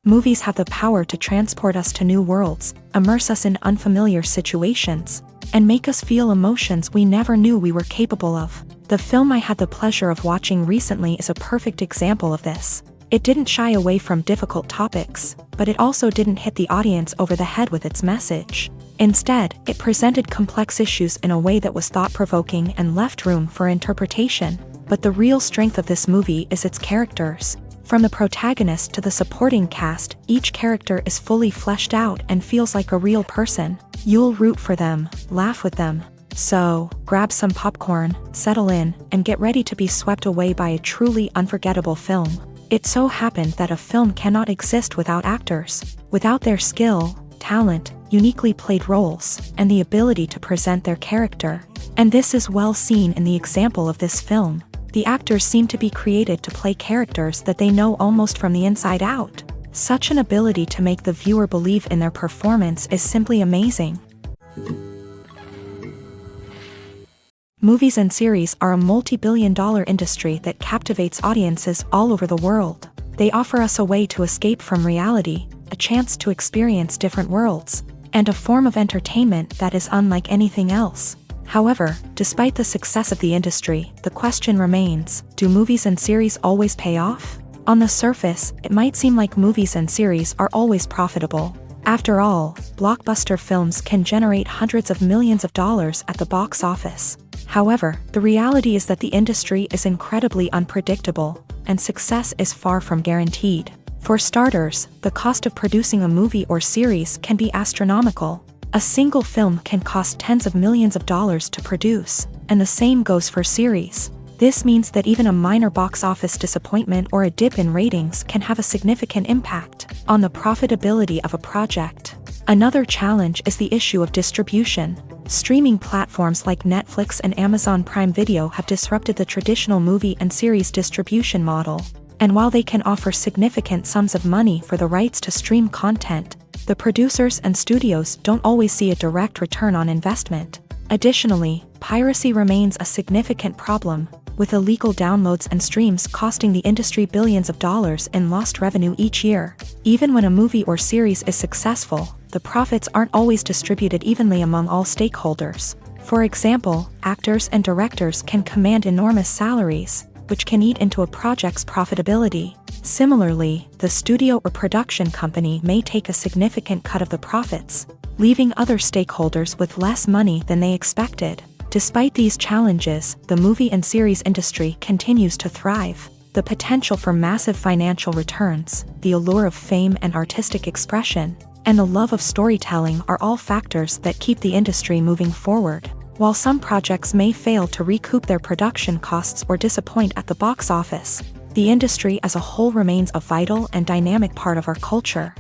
Movies have the power to transport us to new worlds, immerse us in unfamiliar situations, and make us feel emotions we never knew we were capable of. The film I had the pleasure of watching recently is a perfect example of this. It didn't shy away from difficult topics, but it also didn't hit the audience over the head with its message. Instead, it presented complex issues in a way that was thought-provoking and left room for interpretation. But the real strength of this movie is its characters. From the protagonist to the supporting cast, each character is fully fleshed out and feels like a real person. You'll root for them, laugh with them. So, grab some popcorn, settle in, and get ready to be swept away by a truly unforgettable film. It so happened that a film cannot exist without actors, without their skill, talent, uniquely played roles, and the ability to present their character. And this is well seen in the example of this film. The actors seem to be created to play characters that they know almost from the inside out. Such an ability to make the viewer believe in their performance is simply amazing. Movies and series are a multi-billion-dollar industry that captivates audiences all over the world. They offer us a way to escape from reality, a chance to experience different worlds, and a form of entertainment that is unlike anything else. However, despite the success of the industry, the question remains, do movies and series always pay off? On the surface, it might seem like movies and series are always profitable. After all, blockbuster films can generate hundreds of millions of dollars at the box office. However, the reality is that the industry is incredibly unpredictable, and success is far from guaranteed. For starters, the cost of producing a movie or series can be astronomical. A single film can cost tens of millions of dollars to produce, and the same goes for series. This means that even a minor box office disappointment or a dip in ratings can have a significant impact on the profitability of a project. Another challenge is the issue of distribution. Streaming platforms like Netflix and Amazon Prime Video have disrupted the traditional movie and series distribution model. And while they can offer significant sums of money for the rights to stream content, the producers and studios don't always see a direct return on investment. Additionally, piracy remains a significant problem, with illegal downloads and streams costing the industry billions of dollars in lost revenue each year. Even when a movie or series is successful, the profits aren't always distributed evenly among all stakeholders. For example, actors and directors can command enormous salaries, which can eat into a project's profitability. Similarly, the studio or production company may take a significant cut of the profits, leaving other stakeholders with less money than they expected. Despite these challenges, the movie and series industry continues to thrive. The potential for massive financial returns, the allure of fame and artistic expression, and the love of storytelling are all factors that keep the industry moving forward. While some projects may fail to recoup their production costs or disappoint at the box office, the industry as a whole remains a vital and dynamic part of our culture.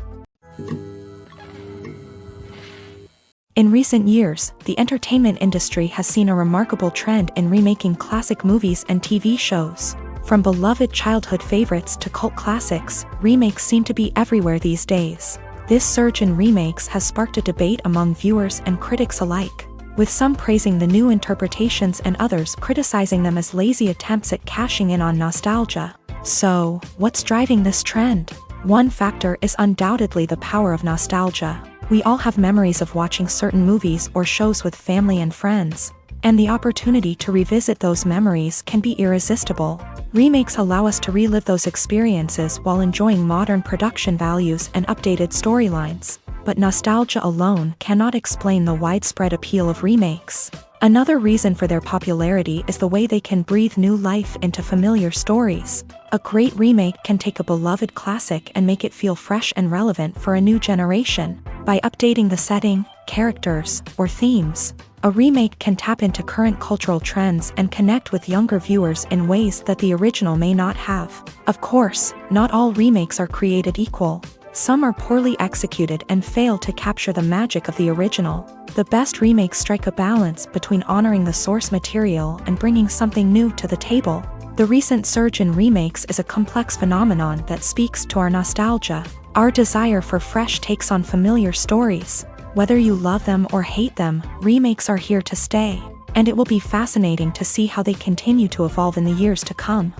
In recent years, the entertainment industry has seen a remarkable trend in remaking classic movies and TV shows. From beloved childhood favorites to cult classics, remakes seem to be everywhere these days. This surge in remakes has sparked a debate among viewers and critics alike, with some praising the new interpretations and others criticizing them as lazy attempts at cashing in on nostalgia. So, what's driving this trend? One factor is undoubtedly the power of nostalgia. We all have memories of watching certain movies or shows with family and friends, and the opportunity to revisit those memories can be irresistible. Remakes allow us to relive those experiences while enjoying modern production values and updated storylines. But nostalgia alone cannot explain the widespread appeal of remakes. Another reason for their popularity is the way they can breathe new life into familiar stories. A great remake can take a beloved classic and make it feel fresh and relevant for a new generation. By updating the setting, characters, or themes, a remake can tap into current cultural trends and connect with younger viewers in ways that the original may not have. Of course, not all remakes are created equal. Some are poorly executed and fail to capture the magic of the original. The best remakes strike a balance between honoring the source material and bringing something new to the table. The recent surge in remakes is a complex phenomenon that speaks to our nostalgia, our desire for fresh takes on familiar stories. Whether you love them or hate them, remakes are here to stay, and it will be fascinating to see how they continue to evolve in the years to come.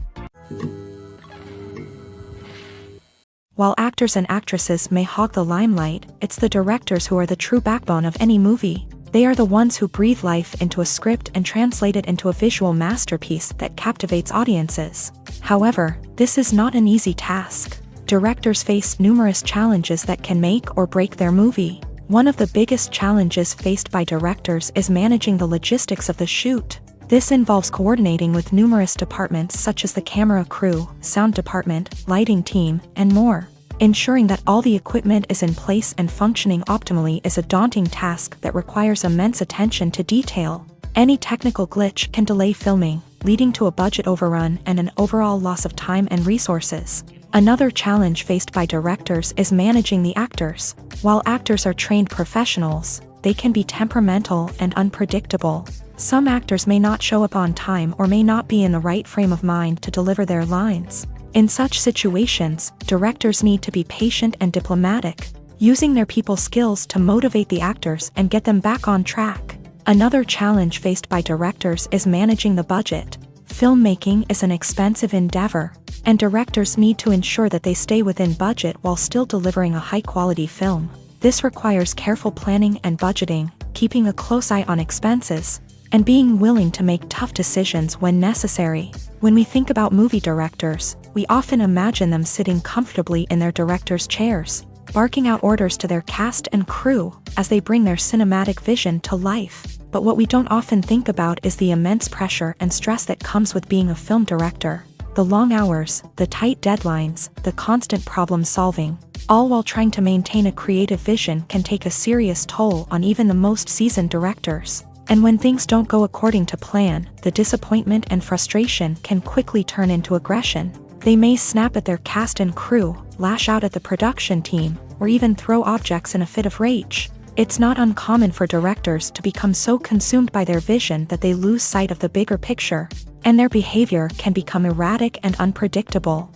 While actors and actresses may hog the limelight, it's the directors who are the true backbone of any movie. They are the ones who breathe life into a script and translate it into a visual masterpiece that captivates audiences. However, this is not an easy task. Directors face numerous challenges that can make or break their movie. One of the biggest challenges faced by directors is managing the logistics of the shoot. This involves coordinating with numerous departments such as the camera crew, sound department, lighting team, and more. Ensuring that all the equipment is in place and functioning optimally is a daunting task that requires immense attention to detail. Any technical glitch can delay filming, leading to a budget overrun and an overall loss of time and resources. Another challenge faced by directors is managing the actors. While actors are trained professionals, they can be temperamental and unpredictable. Some actors may not show up on time or may not be in the right frame of mind to deliver their lines. In such situations, directors need to be patient and diplomatic, using their people skills to motivate the actors and get them back on track. Another challenge faced by directors is managing the budget. Filmmaking is an expensive endeavor, and directors need to ensure that they stay within budget while still delivering a high-quality film. This requires careful planning and budgeting, keeping a close eye on expenses, and being willing to make tough decisions when necessary. When we think about movie directors, we often imagine them sitting comfortably in their director's chairs, barking out orders to their cast and crew as they bring their cinematic vision to life. But what we don't often think about is the immense pressure and stress that comes with being a film director. The long hours, the tight deadlines, the constant problem solving, all while trying to maintain a creative vision can take a serious toll on even the most seasoned directors. And when things don't go according to plan, the disappointment and frustration can quickly turn into aggression. They may snap at their cast and crew, lash out at the production team, or even throw objects in a fit of rage. It's not uncommon for directors to become so consumed by their vision that they lose sight of the bigger picture, and their behavior can become erratic and unpredictable.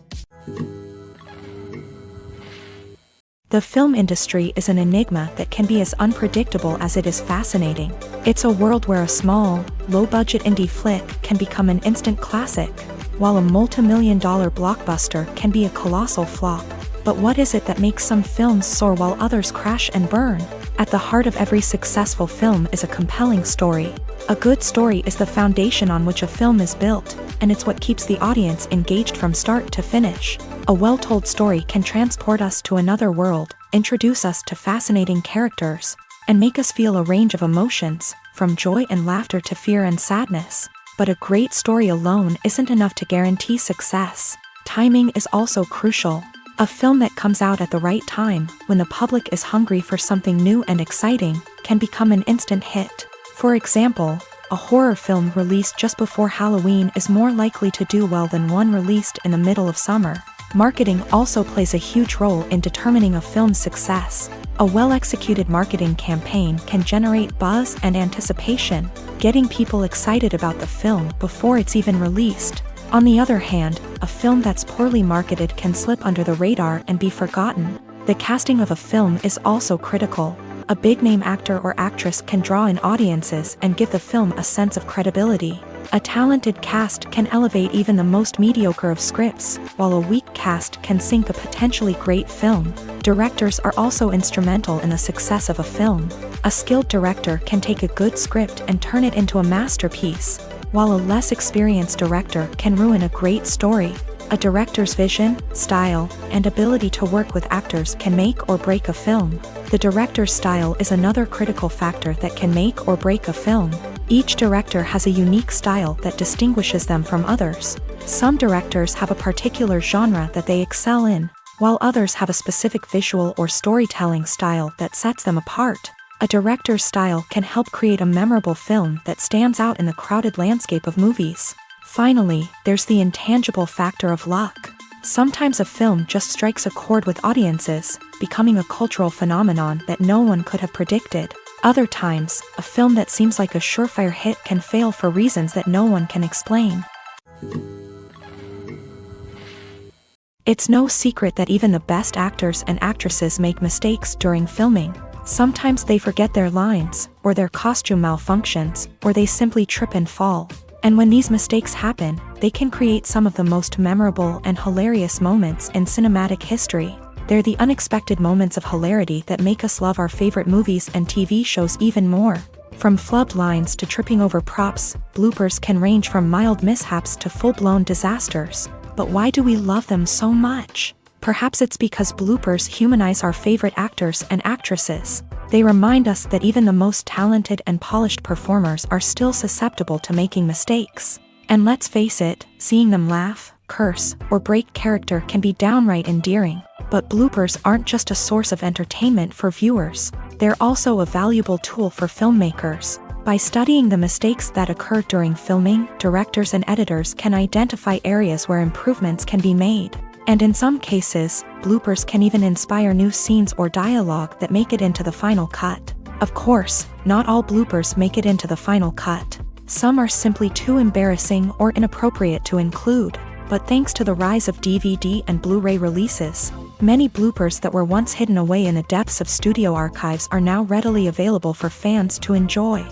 The film industry is an enigma that can be as unpredictable as it is fascinating. It's a world where a small, low-budget indie flick can become an instant classic, while a multi-million-dollar blockbuster can be a colossal flop. But what is it that makes some films soar while others crash and burn? At the heart of every successful film is a compelling story. A good story is the foundation on which a film is built, and it's what keeps the audience engaged from start to finish. A well-told story can transport us to another world, introduce us to fascinating characters, and make us feel a range of emotions, from joy and laughter to fear and sadness. But a great story alone isn't enough to guarantee success. Timing is also crucial. A film that comes out at the right time, when the public is hungry for something new and exciting, can become an instant hit. For example, a horror film released just before Halloween is more likely to do well than one released in the middle of summer. Marketing also plays a huge role in determining a film's success. A well-executed marketing campaign can generate buzz and anticipation, getting people excited about the film before it's even released. On the other hand, a film that's poorly marketed can slip under the radar and be forgotten. The casting of a film is also critical. A big-name actor or actress can draw in audiences and give the film a sense of credibility. A talented cast can elevate even the most mediocre of scripts, while a weak cast can sink a potentially great film. Directors are also instrumental in the success of a film. A skilled director can take a good script and turn it into a masterpiece, while a less experienced director can ruin a great story. A director's vision, style, and ability to work with actors can make or break a film. The director's style is another critical factor that can make or break a film. Each director has a unique style that distinguishes them from others. Some directors have a particular genre that they excel in, while others have a specific visual or storytelling style that sets them apart. A director's style can help create a memorable film that stands out in the crowded landscape of movies. Finally, there's the intangible factor of luck. Sometimes a film just strikes a chord with audiences, becoming a cultural phenomenon that no one could have predicted. Other times, a film that seems like a surefire hit can fail for reasons that no one can explain. It's no secret that even the best actors and actresses make mistakes during filming. Sometimes they forget their lines, or their costume malfunctions, or they simply trip and fall. And when these mistakes happen, they can create some of the most memorable and hilarious moments in cinematic history. They're the unexpected moments of hilarity that make us love our favorite movies and TV shows even more. From flubbed lines to tripping over props, bloopers can range from mild mishaps to full-blown disasters. But why do we love them so much? Perhaps it's because bloopers humanize our favorite actors and actresses. They remind us that even the most talented and polished performers are still susceptible to making mistakes. And let's face it, seeing them laugh, curse, or break character can be downright endearing. But bloopers aren't just a source of entertainment for viewers. They're also a valuable tool for filmmakers. By studying the mistakes that occur during filming, directors and editors can identify areas where improvements can be made. And in some cases, bloopers can even inspire new scenes or dialogue that make it into the final cut. Of course, not all bloopers make it into the final cut. Some are simply too embarrassing or inappropriate to include. But thanks to the rise of DVD and Blu-ray releases, many bloopers that were once hidden away in the depths of studio archives are now readily available for fans to enjoy.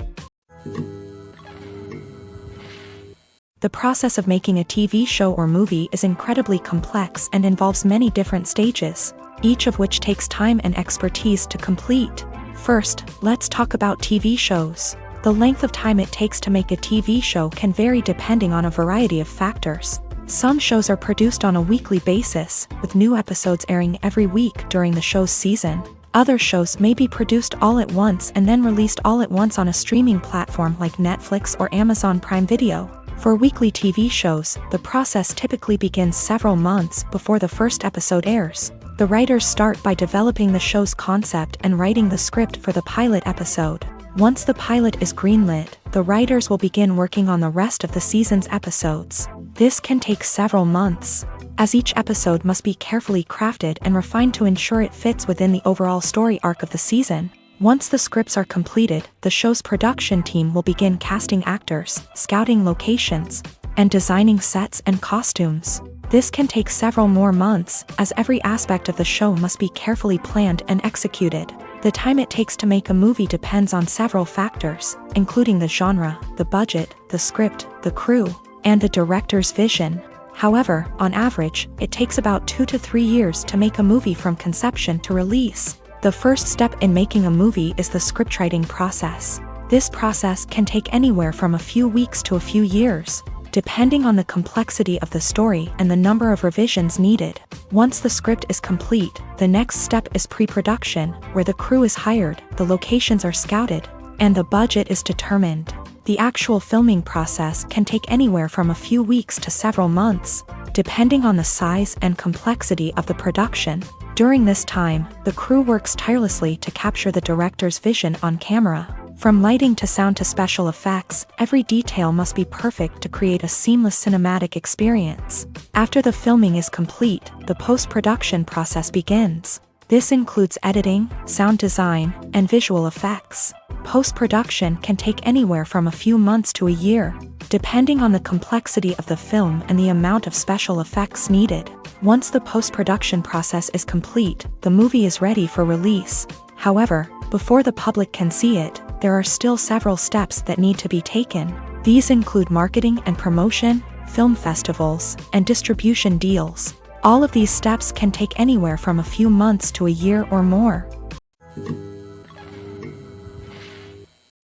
The process of making a TV show or movie is incredibly complex and involves many different stages, each of which takes time and expertise to complete. First, let's talk about TV shows. The length of time it takes to make a TV show can vary depending on a variety of factors. Some shows are produced on a weekly basis, with new episodes airing every week during the show's season. Other shows may be produced all at once and then released all at once on a streaming platform like Netflix or Amazon Prime Video. For weekly TV shows, the process typically begins several months before the first episode airs. The writers start by developing the show's concept and writing the script for the pilot episode. Once the pilot is greenlit, the writers will begin working on the rest of the season's episodes. This can take several months, as each episode must be carefully crafted and refined to ensure it fits within the overall story arc of the season. Once the scripts are completed, the show's production team will begin casting actors, scouting locations, and designing sets and costumes. This can take several more months, as every aspect of the show must be carefully planned and executed. The time it takes to make a movie depends on several factors, including the genre, the budget, the script, the crew, and the director's vision. However, on average, it takes about 2 to 3 years to make a movie from conception to release. The first step in making a movie is the scriptwriting process. This process can take anywhere from a few weeks to a few years, depending on the complexity of the story and the number of revisions needed. Once the script is complete, the next step is pre-production, where the crew is hired, the locations are scouted, and the budget is determined. The actual filming process can take anywhere from a few weeks to several months, depending on the size and complexity of the production. During this time, the crew works tirelessly to capture the director's vision on camera. From lighting to sound to special effects, every detail must be perfect to create a seamless cinematic experience. After the filming is complete, the post-production process begins. This includes editing, sound design, and visual effects. Post-production can take anywhere from a few months to a year, depending on the complexity of the film and the amount of special effects needed. Once the post-production process is complete, the movie is ready for release. However, before the public can see it, there are still several steps that need to be taken. These include marketing and promotion, film festivals, and distribution deals. All of these steps can take anywhere from a few months to a year or more.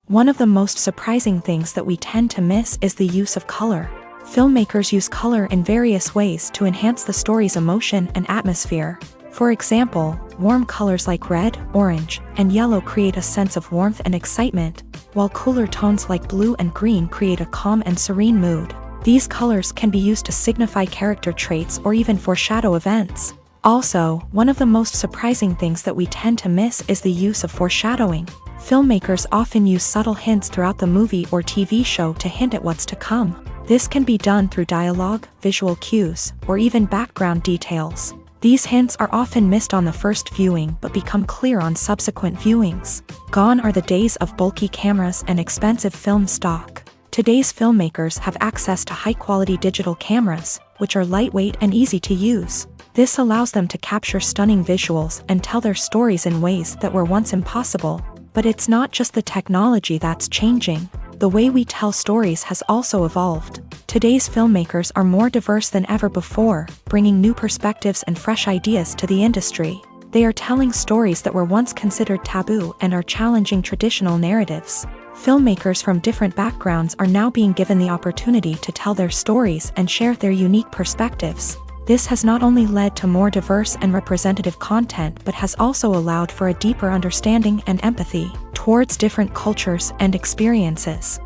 One of the most surprising things that we tend to miss is the use of color. Filmmakers use color in various ways to enhance the story's emotion and atmosphere. For example, warm colors like red, orange, and yellow create a sense of warmth and excitement, while cooler tones like blue and green create a calm and serene mood. These colors can be used to signify character traits or even foreshadow events. Also, one of the most surprising things that we tend to miss is the use of foreshadowing. Filmmakers often use subtle hints throughout the movie or TV show to hint at what's to come. This can be done through dialogue, visual cues, or even background details. These hints are often missed on the first viewing but become clear on subsequent viewings. Gone are the days of bulky cameras and expensive film stock. Today's filmmakers have access to high-quality digital cameras, which are lightweight and easy to use. This allows them to capture stunning visuals and tell their stories in ways that were once impossible. But it's not just the technology that's changing. The way we tell stories has also evolved. Today's filmmakers are more diverse than ever before, bringing new perspectives and fresh ideas to the industry. They are telling stories that were once considered taboo and are challenging traditional narratives. Filmmakers from different backgrounds are now being given the opportunity to tell their stories and share their unique perspectives. This has not only led to more diverse and representative content but has also allowed for a deeper understanding and empathy towards different cultures and experiences.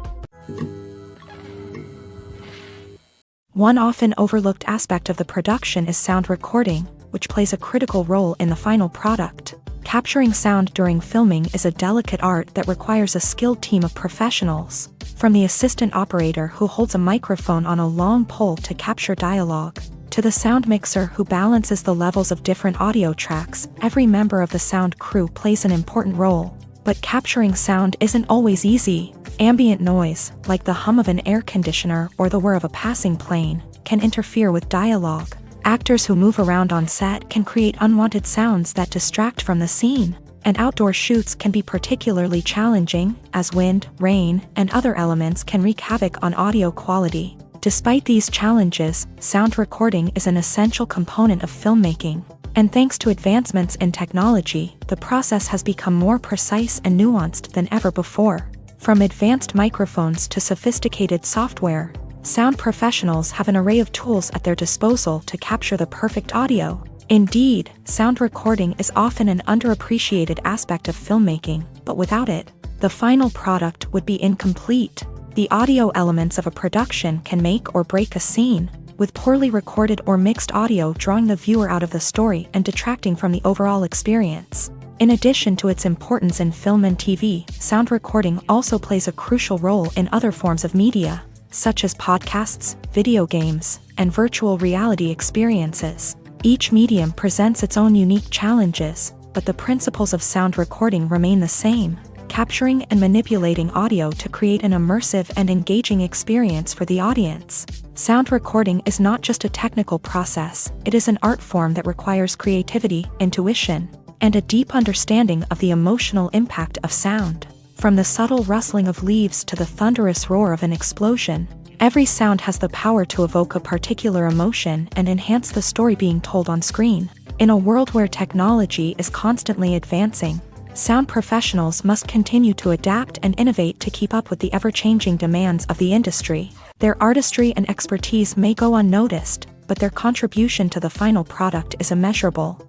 One often overlooked aspect of the production is sound recording, which plays a critical role in the final product. Capturing sound during filming is a delicate art that requires a skilled team of professionals. From the assistant operator who holds a microphone on a long pole to capture dialogue, to the sound mixer who balances the levels of different audio tracks, every member of the sound crew plays an important role. But capturing sound isn't always easy. Ambient noise, like the hum of an air conditioner or the whir of a passing plane, can interfere with dialogue. Actors who move around on set can create unwanted sounds that distract from the scene. And outdoor shoots can be particularly challenging, as wind, rain, and other elements can wreak havoc on audio quality. Despite these challenges, sound recording is an essential component of filmmaking. And thanks to advancements in technology, the process has become more precise and nuanced than ever before. From advanced microphones to sophisticated software, sound professionals have an array of tools at their disposal to capture the perfect audio. Indeed, sound recording is often an underappreciated aspect of filmmaking, but without it, the final product would be incomplete. The audio elements of a production can make or break a scene, with poorly recorded or mixed audio drawing the viewer out of the story and detracting from the overall experience. In addition to its importance in film and TV, sound recording also plays a crucial role in other forms of media, such as podcasts, video games, and virtual reality experiences. Each medium presents its own unique challenges, but the principles of sound recording remain the same. Capturing and manipulating audio to create an immersive and engaging experience for the audience. Sound recording is not just a technical process, it is an art form that requires creativity, intuition, and a deep understanding of the emotional impact of sound. From the subtle rustling of leaves to the thunderous roar of an explosion, every sound has the power to evoke a particular emotion and enhance the story being told on screen. In a world where technology is constantly advancing, sound professionals must continue to adapt and innovate to keep up with the ever-changing demands of the industry. Their artistry and expertise may go unnoticed, but their contribution to the final product is immeasurable.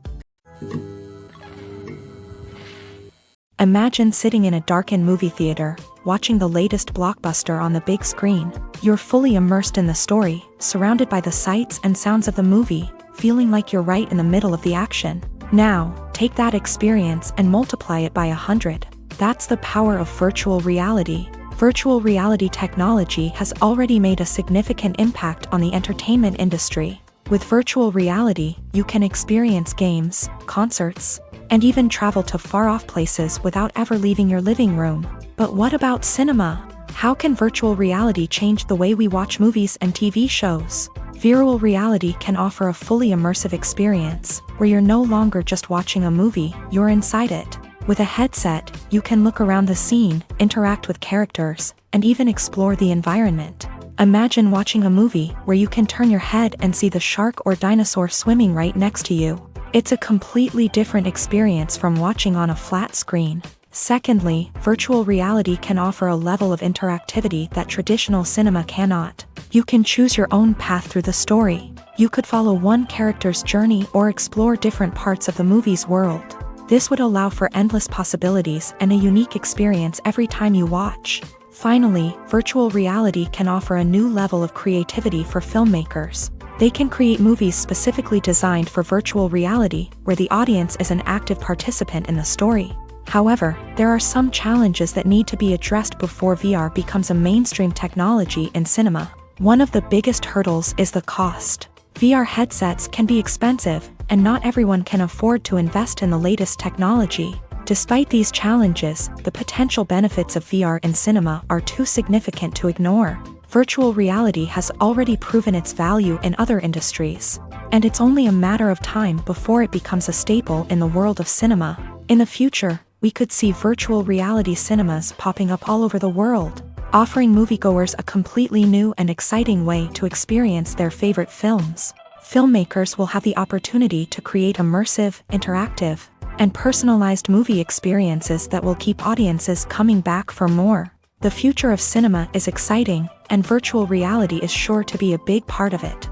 Imagine sitting in a darkened movie theater, watching the latest blockbuster on the big screen. You're fully immersed in the story, surrounded by the sights and sounds of the movie, feeling like you're right in the middle of the action. Now, take that experience and multiply it by 100. That's the power of virtual reality. Virtual reality technology has already made a significant impact on the entertainment industry. With virtual reality, you can experience games, concerts, and even travel to far-off places without ever leaving your living room. But what about cinema? How can virtual reality change the way we watch movies and TV shows? Virtual reality can offer a fully immersive experience, where you're no longer just watching a movie, you're inside it. With a headset, you can look around the scene, interact with characters, and even explore the environment. Imagine watching a movie where you can turn your head and see the shark or dinosaur swimming right next to you. It's a completely different experience from watching on a flat screen. Secondly, virtual reality can offer a level of interactivity that traditional cinema cannot. You can choose your own path through the story. You could follow one character's journey or explore different parts of the movie's world. This would allow for endless possibilities and a unique experience every time you watch. Finally, virtual reality can offer a new level of creativity for filmmakers. They can create movies specifically designed for virtual reality, where the audience is an active participant in the story. However, there are some challenges that need to be addressed before VR becomes a mainstream technology in cinema. One of the biggest hurdles is the cost. VR headsets can be expensive, and not everyone can afford to invest in the latest technology. Despite these challenges, the potential benefits of VR in cinema are too significant to ignore. Virtual reality has already proven its value in other industries, and it's only a matter of time before it becomes a staple in the world of cinema. In the future, we could see virtual reality cinemas popping up all over the world, offering moviegoers a completely new and exciting way to experience their favorite films. Filmmakers will have the opportunity to create immersive, interactive, and personalized movie experiences that will keep audiences coming back for more. The future of cinema is exciting, and virtual reality is sure to be a big part of it.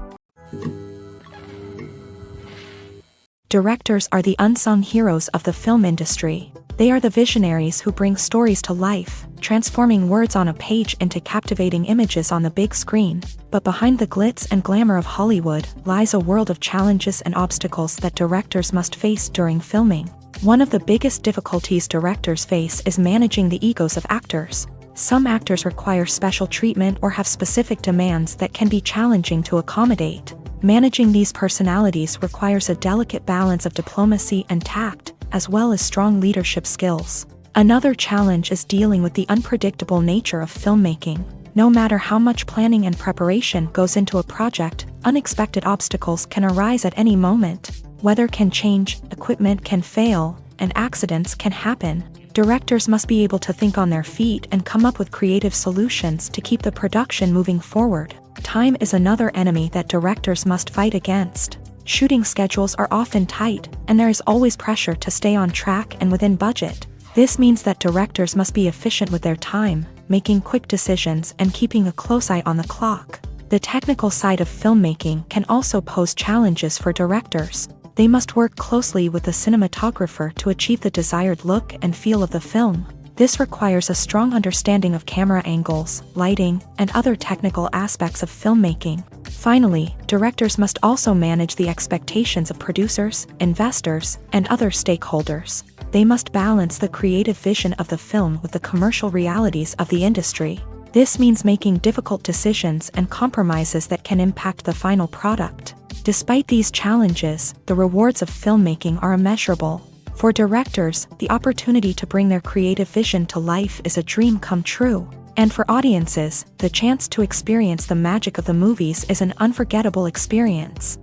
Directors are the unsung heroes of the film industry. They are the visionaries who bring stories to life, transforming words on a page into captivating images on the big screen. But behind the glitz and glamour of Hollywood lies a world of challenges and obstacles that directors must face during filming. One of the biggest difficulties directors face is managing the egos of actors. Some actors require special treatment or have specific demands that can be challenging to accommodate. Managing these personalities requires a delicate balance of diplomacy and tact, as well as strong leadership skills. Another challenge is dealing with the unpredictable nature of filmmaking. No matter how much planning and preparation goes into a project, unexpected obstacles can arise at any moment. Weather can change, equipment can fail, and accidents can happen. Directors must be able to think on their feet and come up with creative solutions to keep the production moving forward. Time is another enemy that directors must fight against. Shooting schedules are often tight, and there is always pressure to stay on track and within budget. This means that directors must be efficient with their time, making quick decisions and keeping a close eye on the clock. The technical side of filmmaking can also pose challenges for directors. They must work closely with the cinematographer to achieve the desired look and feel of the film. This requires a strong understanding of camera angles, lighting, and other technical aspects of filmmaking. Finally, directors must also manage the expectations of producers, investors, and other stakeholders. They must balance the creative vision of the film with the commercial realities of the industry. This means making difficult decisions and compromises that can impact the final product. Despite these challenges, the rewards of filmmaking are immeasurable. For directors, the opportunity to bring their creative vision to life is a dream come true. And for audiences, the chance to experience the magic of the movies is an unforgettable experience.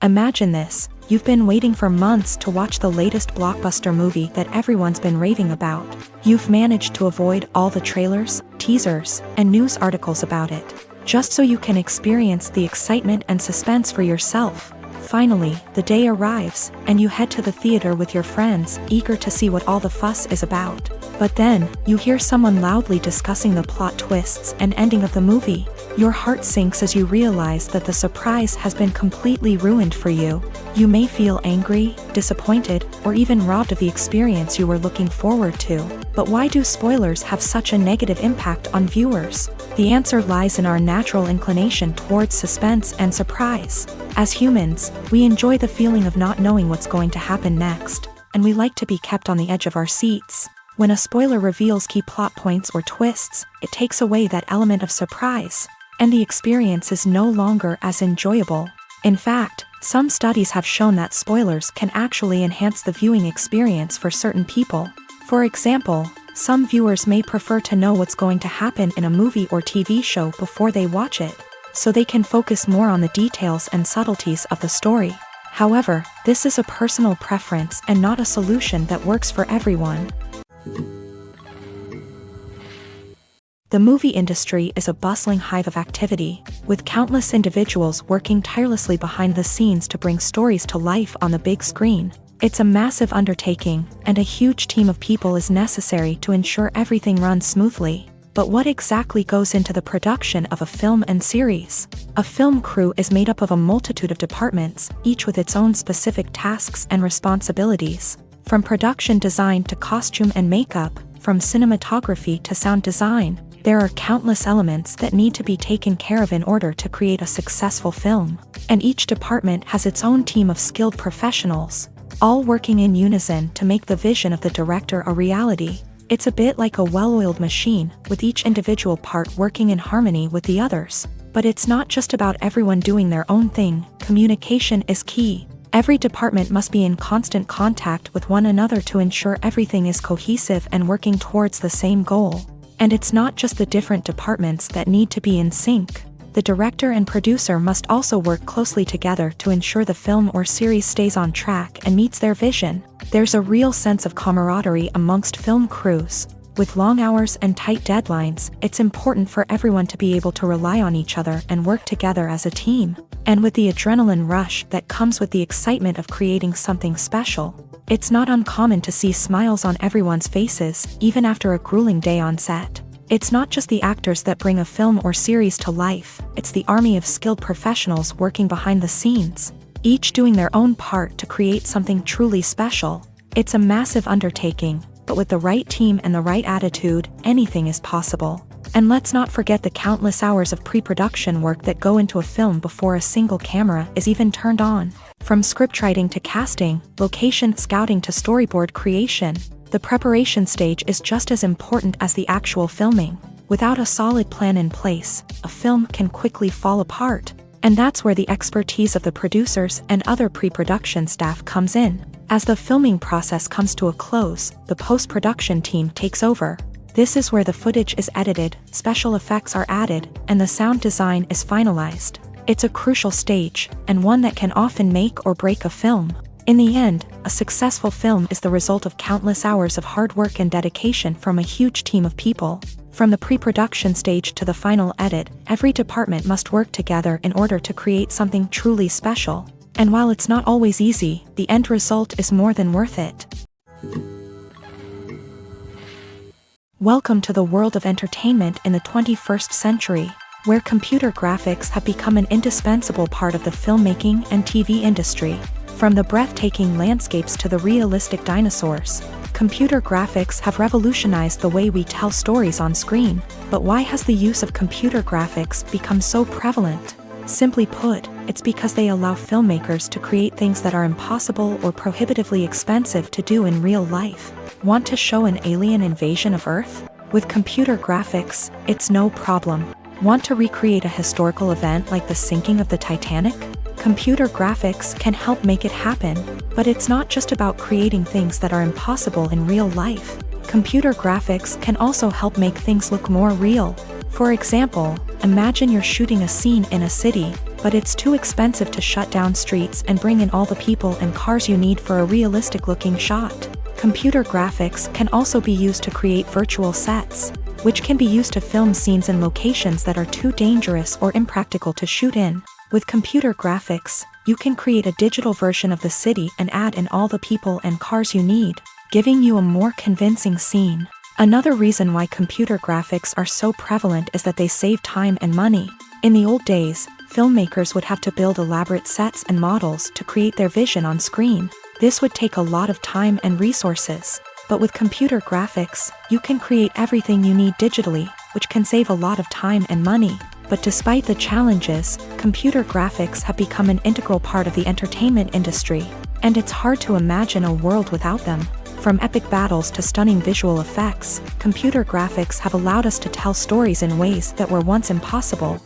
Imagine this: you've been waiting for months to watch the latest blockbuster movie that everyone's been raving about. You've managed to avoid all the trailers, teasers, and news articles about it, just so you can experience the excitement and suspense for yourself. Finally, the day arrives, and you head to the theater with your friends, eager to see what all the fuss is about. But then, you hear someone loudly discussing the plot twists and ending of the movie. Your heart sinks as you realize that the surprise has been completely ruined for you. You may feel angry, disappointed, or even robbed of the experience you were looking forward to. But why do spoilers have such a negative impact on viewers? The answer lies in our natural inclination towards suspense and surprise. As humans, we enjoy the feeling of not knowing what's going to happen next, and we like to be kept on the edge of our seats. When a spoiler reveals key plot points or twists, it takes away that element of surprise, and the experience is no longer as enjoyable. In fact, some studies have shown that spoilers can actually enhance the viewing experience for certain people. For example, some viewers may prefer to know what's going to happen in a movie or TV show before they watch it, so they can focus more on the details and subtleties of the story. However, this is a personal preference and not a solution that works for everyone. The movie industry is a bustling hive of activity, with countless individuals working tirelessly behind the scenes to bring stories to life on the big screen. It's a massive undertaking, and a huge team of people is necessary to ensure everything runs smoothly. But what exactly goes into the production of a film and series? A film crew is made up of a multitude of departments, each with its own specific tasks and responsibilities. From production design to costume and makeup, from cinematography to sound design, there are countless elements that need to be taken care of in order to create a successful film. And each department has its own team of skilled professionals, all working in unison to make the vision of the director a reality. It's a bit like a well-oiled machine, with each individual part working in harmony with the others. But it's not just about everyone doing their own thing. Communication is key. Every department must be in constant contact with one another to ensure everything is cohesive and working towards the same goal. And it's not just the different departments that need to be in sync. The director and producer must also work closely together to ensure the film or series stays on track and meets their vision. There's a real sense of camaraderie amongst film crews. With long hours and tight deadlines, it's important for everyone to be able to rely on each other and work together as a team. And with the adrenaline rush that comes with the excitement of creating something special, it's not uncommon to see smiles on everyone's faces, even after a grueling day on set. It's not just the actors that bring a film or series to life, it's the army of skilled professionals working behind the scenes, each doing their own part to create something truly special. It's a massive undertaking, but with the right team and the right attitude, anything is possible. And let's not forget the countless hours of pre-production work that go into a film before a single camera is even turned on. From scriptwriting to casting, location scouting to storyboard creation, the preparation stage is just as important as the actual filming. Without a solid plan in place, a film can quickly fall apart. And that's where the expertise of the producers and other pre-production staff comes in. As the filming process comes to a close, the post-production team takes over. This is where the footage is edited, special effects are added, and the sound design is finalized. It's a crucial stage, and one that can often make or break a film. In the end, a successful film is the result of countless hours of hard work and dedication from a huge team of people. From the pre-production stage to the final edit, every department must work together in order to create something truly special. And while it's not always easy, the end result is more than worth it. Welcome to the world of entertainment in the 21st century, where computer graphics have become an indispensable part of the filmmaking and TV industry. From the breathtaking landscapes to the realistic dinosaurs, computer graphics have revolutionized the way we tell stories on screen. But why has the use of computer graphics become so prevalent? Simply put, it's because they allow filmmakers to create things that are impossible or prohibitively expensive to do in real life. Want to show an alien invasion of Earth? With computer graphics, it's no problem. Want to recreate a historical event like the sinking of the Titanic? Computer graphics can help make it happen. But it's not just about creating things that are impossible in real life. Computer graphics can also help make things look more real. For example, imagine you're shooting a scene in a city, but it's too expensive to shut down streets and bring in all the people and cars you need for a realistic-looking shot. Computer graphics can also be used to create virtual sets, which can be used to film scenes in locations that are too dangerous or impractical to shoot in. With computer graphics, you can create a digital version of the city and add in all the people and cars you need, giving you a more convincing scene. Another reason why computer graphics are so prevalent is that they save time and money. In the old days, filmmakers would have to build elaborate sets and models to create their vision on screen. This would take a lot of time and resources. But with computer graphics, you can create everything you need digitally, which can save a lot of time and money. But despite the challenges, computer graphics have become an integral part of the entertainment industry, and it's hard to imagine a world without them. From epic battles to stunning visual effects, computer graphics have allowed us to tell stories in ways that were once impossible.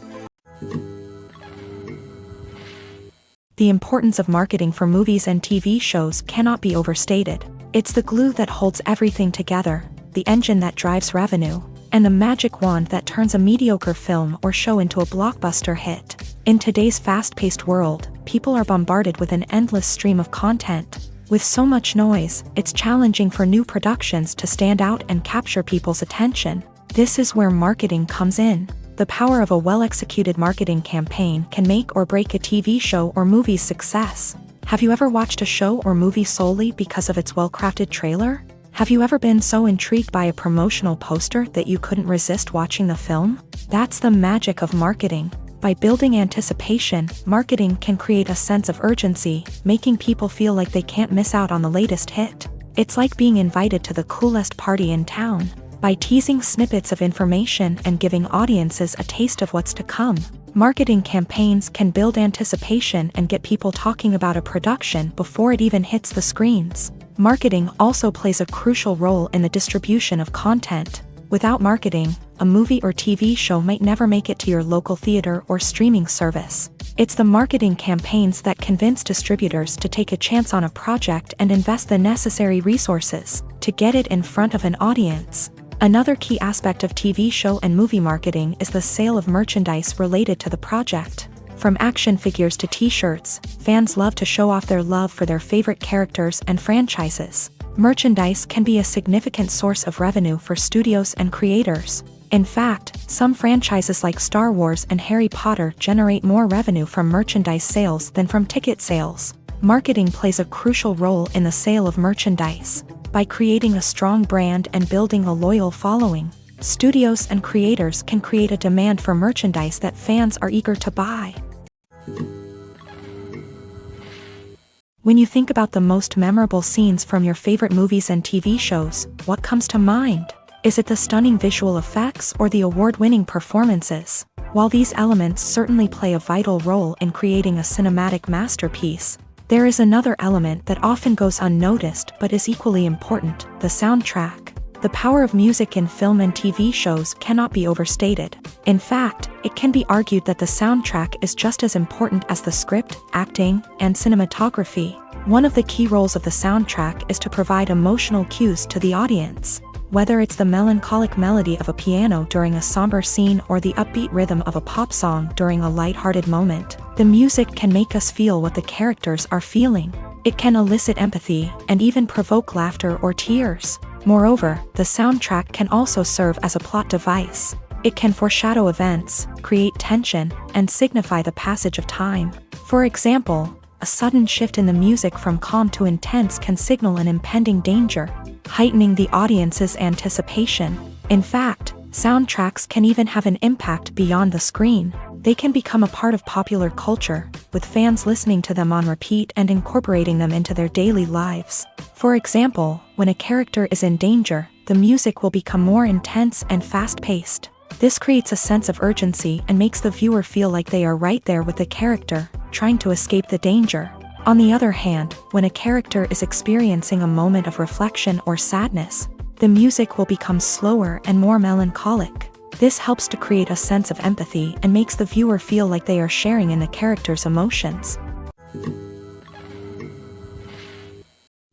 The importance of marketing for movies and TV shows cannot be overstated. It's the glue that holds everything together, the engine that drives revenue, and the magic wand that turns a mediocre film or show into a blockbuster hit. In today's fast-paced world, people are bombarded with an endless stream of content. With so much noise, it's challenging for new productions to stand out and capture people's attention. This is where marketing comes in. The power of a well-executed marketing campaign can make or break a TV show or movie's success. Have you ever watched a show or movie solely because of its well-crafted trailer? Have you ever been so intrigued by a promotional poster that you couldn't resist watching the film? That's the magic of marketing. By building anticipation, marketing can create a sense of urgency, making people feel like they can't miss out on the latest hit. It's like being invited to the coolest party in town. By teasing snippets of information and giving audiences a taste of what's to come, marketing campaigns can build anticipation and get people talking about a production before it even hits the screens. Marketing also plays a crucial role in the distribution of content. Without marketing, a movie or TV show might never make it to your local theater or streaming service. It's the marketing campaigns that convince distributors to take a chance on a project and invest the necessary resources to get it in front of an audience. Another key aspect of TV show and movie marketing is the sale of merchandise related to the project. From action figures to t-shirts, fans love to show off their love for their favorite characters and franchises. Merchandise can be a significant source of revenue for studios and creators. In fact, some franchises like Star Wars and Harry Potter generate more revenue from merchandise sales than from ticket sales. Marketing plays a crucial role in the sale of merchandise. By creating a strong brand and building a loyal following, studios and creators can create a demand for merchandise that fans are eager to buy. When you think about the most memorable scenes from your favorite movies and TV shows, what comes to mind? Is it the stunning visual effects or the award-winning performances? While these elements certainly play a vital role in creating a cinematic masterpiece, there is another element that often goes unnoticed but is equally important: the soundtrack. The power of music in film and TV shows cannot be overstated. In fact, it can be argued that the soundtrack is just as important as the script, acting, and cinematography. One of the key roles of the soundtrack is to provide emotional cues to the audience. Whether it's the melancholic melody of a piano during a somber scene or the upbeat rhythm of a pop song during a light-hearted moment, the music can make us feel what the characters are feeling. It can elicit empathy and even provoke laughter or tears. Moreover, the soundtrack can also serve as a plot device. It can foreshadow events, create tension, and signify the passage of time. For example, a sudden shift in the music from calm to intense can signal an impending danger, heightening the audience's anticipation. In fact, soundtracks can even have an impact beyond the screen. They can become a part of popular culture, with fans listening to them on repeat and incorporating them into their daily lives. For example, when a character is in danger, the music will become more intense and fast-paced. This creates a sense of urgency and makes the viewer feel like they are right there with the character, trying to escape the danger. On the other hand, when a character is experiencing a moment of reflection or sadness, the music will become slower and more melancholic. This helps to create a sense of empathy and makes the viewer feel like they are sharing in the character's emotions.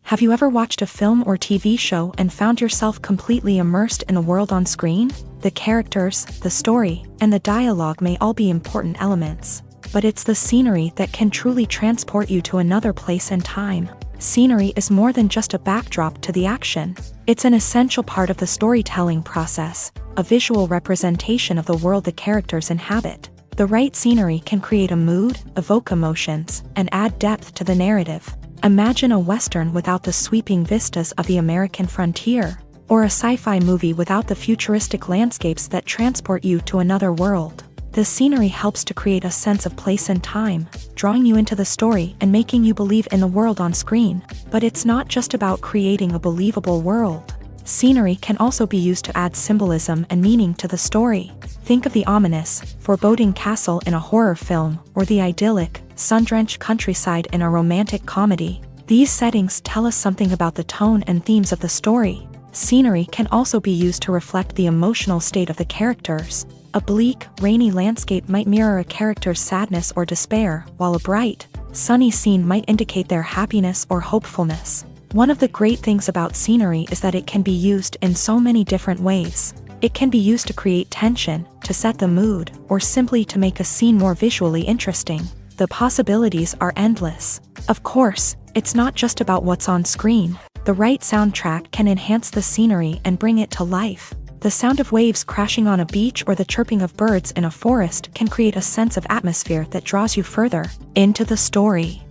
Have you ever watched a film or TV show and found yourself completely immersed in the world on screen? The characters, the story, and the dialogue may all be important elements, but it's the scenery that can truly transport you to another place and time. Scenery is more than just a backdrop to the action. It's an essential part of the storytelling process, a visual representation of the world the characters inhabit. The right scenery can create a mood, evoke emotions, and add depth to the narrative. Imagine a Western without the sweeping vistas of the American frontier, or a sci-fi movie without the futuristic landscapes that transport you to another world. The scenery helps to create a sense of place and time, drawing you into the story and making you believe in the world on screen. But it's not just about creating a believable world. Scenery can also be used to add symbolism and meaning to the story. Think of the ominous, foreboding castle in a horror film, or the idyllic, sun-drenched countryside in a romantic comedy. These settings tell us something about the tone and themes of the story. Scenery can also be used to reflect the emotional state of the characters. A bleak, rainy landscape might mirror a character's sadness or despair, while a bright, sunny scene might indicate their happiness or hopefulness. One of the great things about scenery is that it can be used in so many different ways. It can be used to create tension, to set the mood, or simply to make a scene more visually interesting. The possibilities are endless. Of course, it's not just about what's on screen. The right soundtrack can enhance the scenery and bring it to life. The sound of waves crashing on a beach or the chirping of birds in a forest can create a sense of atmosphere that draws you further into the story.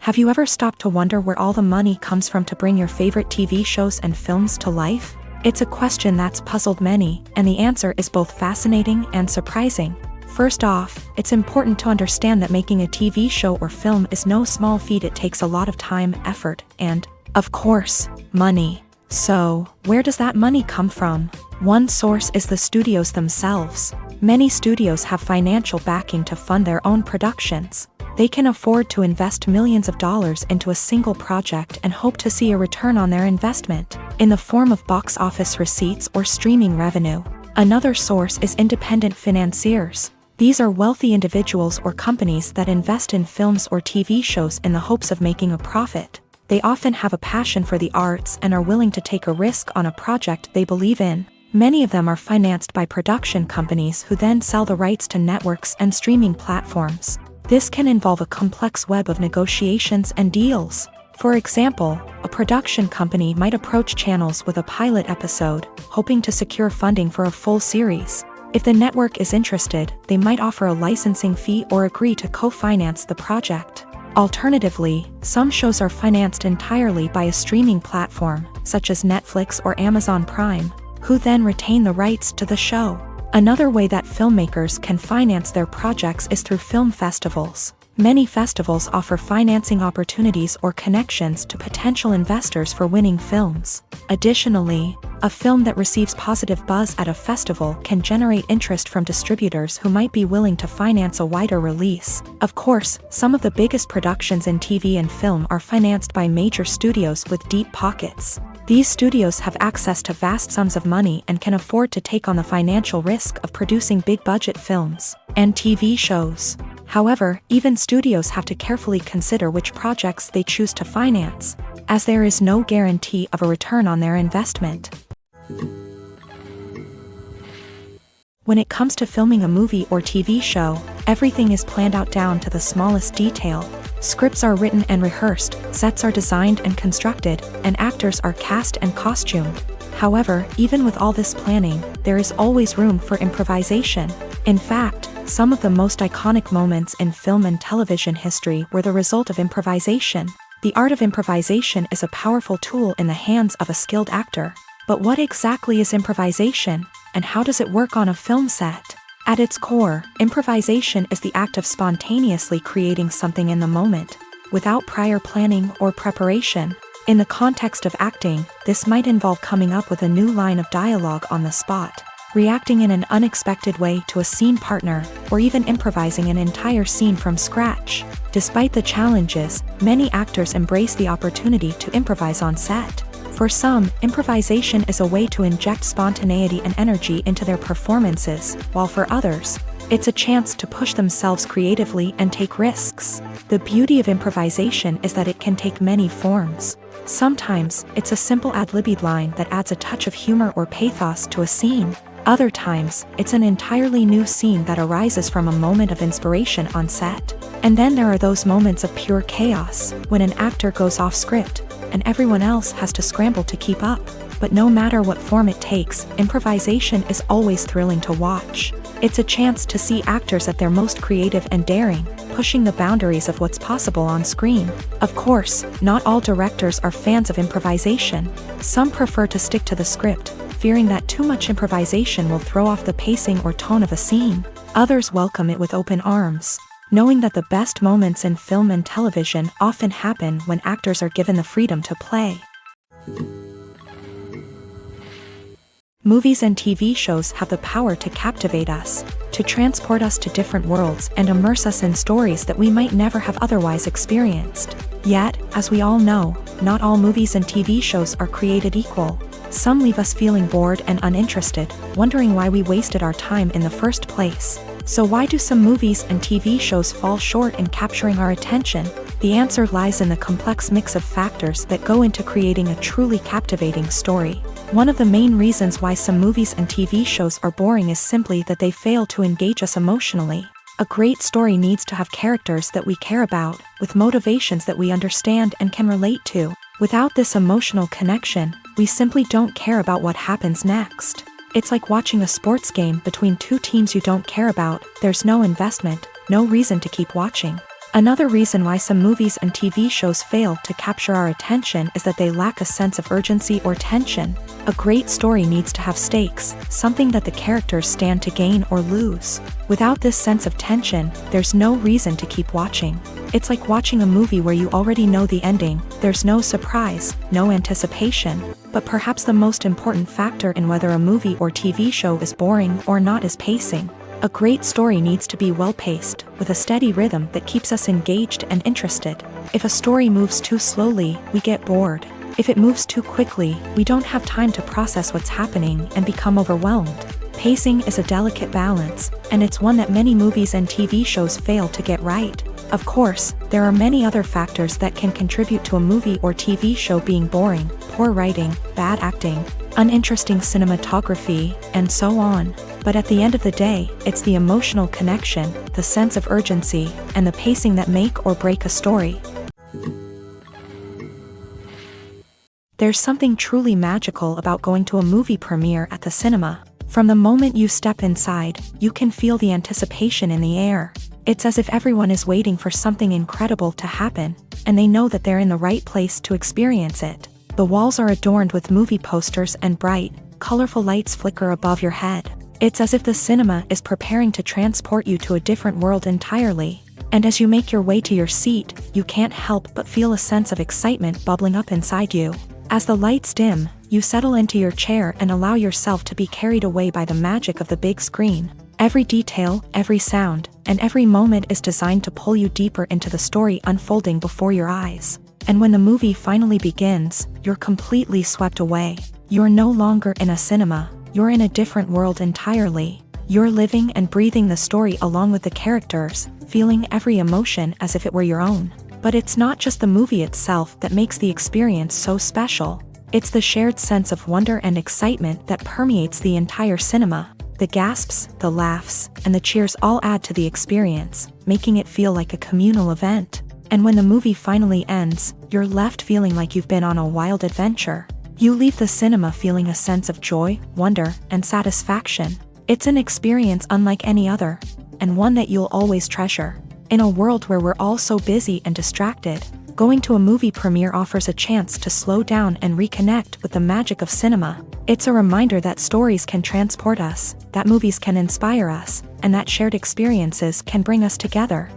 Have you ever stopped to wonder where all the money comes from to bring your favorite TV shows and films to life? It's a question that's puzzled many, and the answer is both fascinating and surprising. First off, it's important to understand that making a TV show or film is no small feat. It takes a lot of time, effort, and, of course, money. So, where does that money come from? One source is the studios themselves. Many studios have financial backing to fund their own productions. They can afford to invest millions of dollars into a single project and hope to see a return on their investment, in the form of box office receipts or streaming revenue. Another source is independent financiers. These are wealthy individuals or companies that invest in films or TV shows in the hopes of making a profit. They often have a passion for the arts and are willing to take a risk on a project they believe in. Many of them are financed by production companies who then sell the rights to networks and streaming platforms. This can involve a complex web of negotiations and deals. For example, a production company might approach channels with a pilot episode, hoping to secure funding for a full series. If the network is interested, they might offer a licensing fee or agree to co-finance the project. Alternatively, some shows are financed entirely by a streaming platform, such as Netflix or Amazon Prime, who then retain the rights to the show. Another way that filmmakers can finance their projects is through film festivals. Many festivals offer financing opportunities or connections to potential investors for winning films. Additionally, a film that receives positive buzz at a festival can generate interest from distributors who might be willing to finance a wider release. Of course, some of the biggest productions in TV and film are financed by major studios with deep pockets. These studios have access to vast sums of money and can afford to take on the financial risk of producing big-budget films and TV shows. However, even studios have to carefully consider which projects they choose to finance, as there is no guarantee of a return on their investment. When it comes to filming a movie or TV show, everything is planned out down to the smallest detail. Scripts are written and rehearsed, sets are designed and constructed, and actors are cast and costumed. However, even with all this planning, there is always room for improvisation. In fact, some of the most iconic moments in film and television history were the result of improvisation. The art of improvisation is a powerful tool in the hands of a skilled actor. But what exactly is improvisation, and how does it work on a film set? At its core, improvisation is the act of spontaneously creating something in the moment, without prior planning or preparation. In the context of acting, this might involve coming up with a new line of dialogue on the spot, reacting in an unexpected way to a scene partner, or even improvising an entire scene from scratch. Despite the challenges, many actors embrace the opportunity to improvise on set. For some, improvisation is a way to inject spontaneity and energy into their performances, while for others, it's a chance to push themselves creatively and take risks. The beauty of improvisation is that it can take many forms. Sometimes, it's a simple ad-libbed line that adds a touch of humor or pathos to a scene. Other times, it's an entirely new scene that arises from a moment of inspiration on set. And then there are those moments of pure chaos, when an actor goes off script, and everyone else has to scramble to keep up. But no matter what form it takes, improvisation is always thrilling to watch. It's a chance to see actors at their most creative and daring, pushing the boundaries of what's possible on screen. Of course, not all directors are fans of improvisation. Some prefer to stick to the script, fearing that too much improvisation will throw off the pacing or tone of a scene. Others welcome it with open arms, knowing that the best moments in film and television often happen when actors are given the freedom to play. Movies and TV shows have the power to captivate us, to transport us to different worlds and immerse us in stories that we might never have otherwise experienced. Yet, as we all know, not all movies and TV shows are created equal. Some leave us feeling bored and uninterested, wondering why we wasted our time in the first place. So why do some movies and TV shows fall short in capturing our attention? The answer lies in the complex mix of factors that go into creating a truly captivating story. One of the main reasons why some movies and TV shows are boring is simply that they fail to engage us emotionally. A great story needs to have characters that we care about, with motivations that we understand and can relate to. Without this emotional connection, we simply don't care about what happens next. It's like watching a sports game between two teams you don't care about. There's no investment, no reason to keep watching. Another reason why some movies and TV shows fail to capture our attention is that they lack a sense of urgency or tension. A great story needs to have stakes, something that the characters stand to gain or lose. Without this sense of tension, there's no reason to keep watching. It's like watching a movie where you already know the ending, there's no surprise, no anticipation. But perhaps the most important factor in whether a movie or TV show is boring or not is pacing. A great story needs to be well-paced, with a steady rhythm that keeps us engaged and interested. If a story moves too slowly, we get bored. If it moves too quickly, we don't have time to process what's happening and become overwhelmed. Pacing is a delicate balance, and it's one that many movies and TV shows fail to get right. Of course, there are many other factors that can contribute to a movie or TV show being boring: poor writing, bad acting, uninteresting cinematography, and so on. But at the end of the day, it's the emotional connection, the sense of urgency, and the pacing that make or break a story. There's something truly magical about going to a movie premiere at the cinema. From the moment you step inside, you can feel the anticipation in the air. It's as if everyone is waiting for something incredible to happen, and they know that they're in the right place to experience it. The walls are adorned with movie posters and bright, colorful lights flicker above your head. It's as if the cinema is preparing to transport you to a different world entirely. And as you make your way to your seat, you can't help but feel a sense of excitement bubbling up inside you. As the lights dim, you settle into your chair and allow yourself to be carried away by the magic of the big screen. Every detail, every sound, and every moment is designed to pull you deeper into the story unfolding before your eyes. And when the movie finally begins, you're completely swept away. You're no longer in a cinema. You're in a different world entirely. You're living and breathing the story along with the characters, feeling every emotion as if it were your own. But it's not just the movie itself that makes the experience so special. It's the shared sense of wonder and excitement that permeates the entire cinema. The gasps, the laughs, and the cheers all add to the experience, making it feel like a communal event. And when the movie finally ends, you're left feeling like you've been on a wild adventure. You leave the cinema feeling a sense of joy, wonder, and satisfaction. It's an experience unlike any other, and one that you'll always treasure. In a world where we're all so busy and distracted, going to a movie premiere offers a chance to slow down and reconnect with the magic of cinema. It's a reminder that stories can transport us, that movies can inspire us, and that shared experiences can bring us together.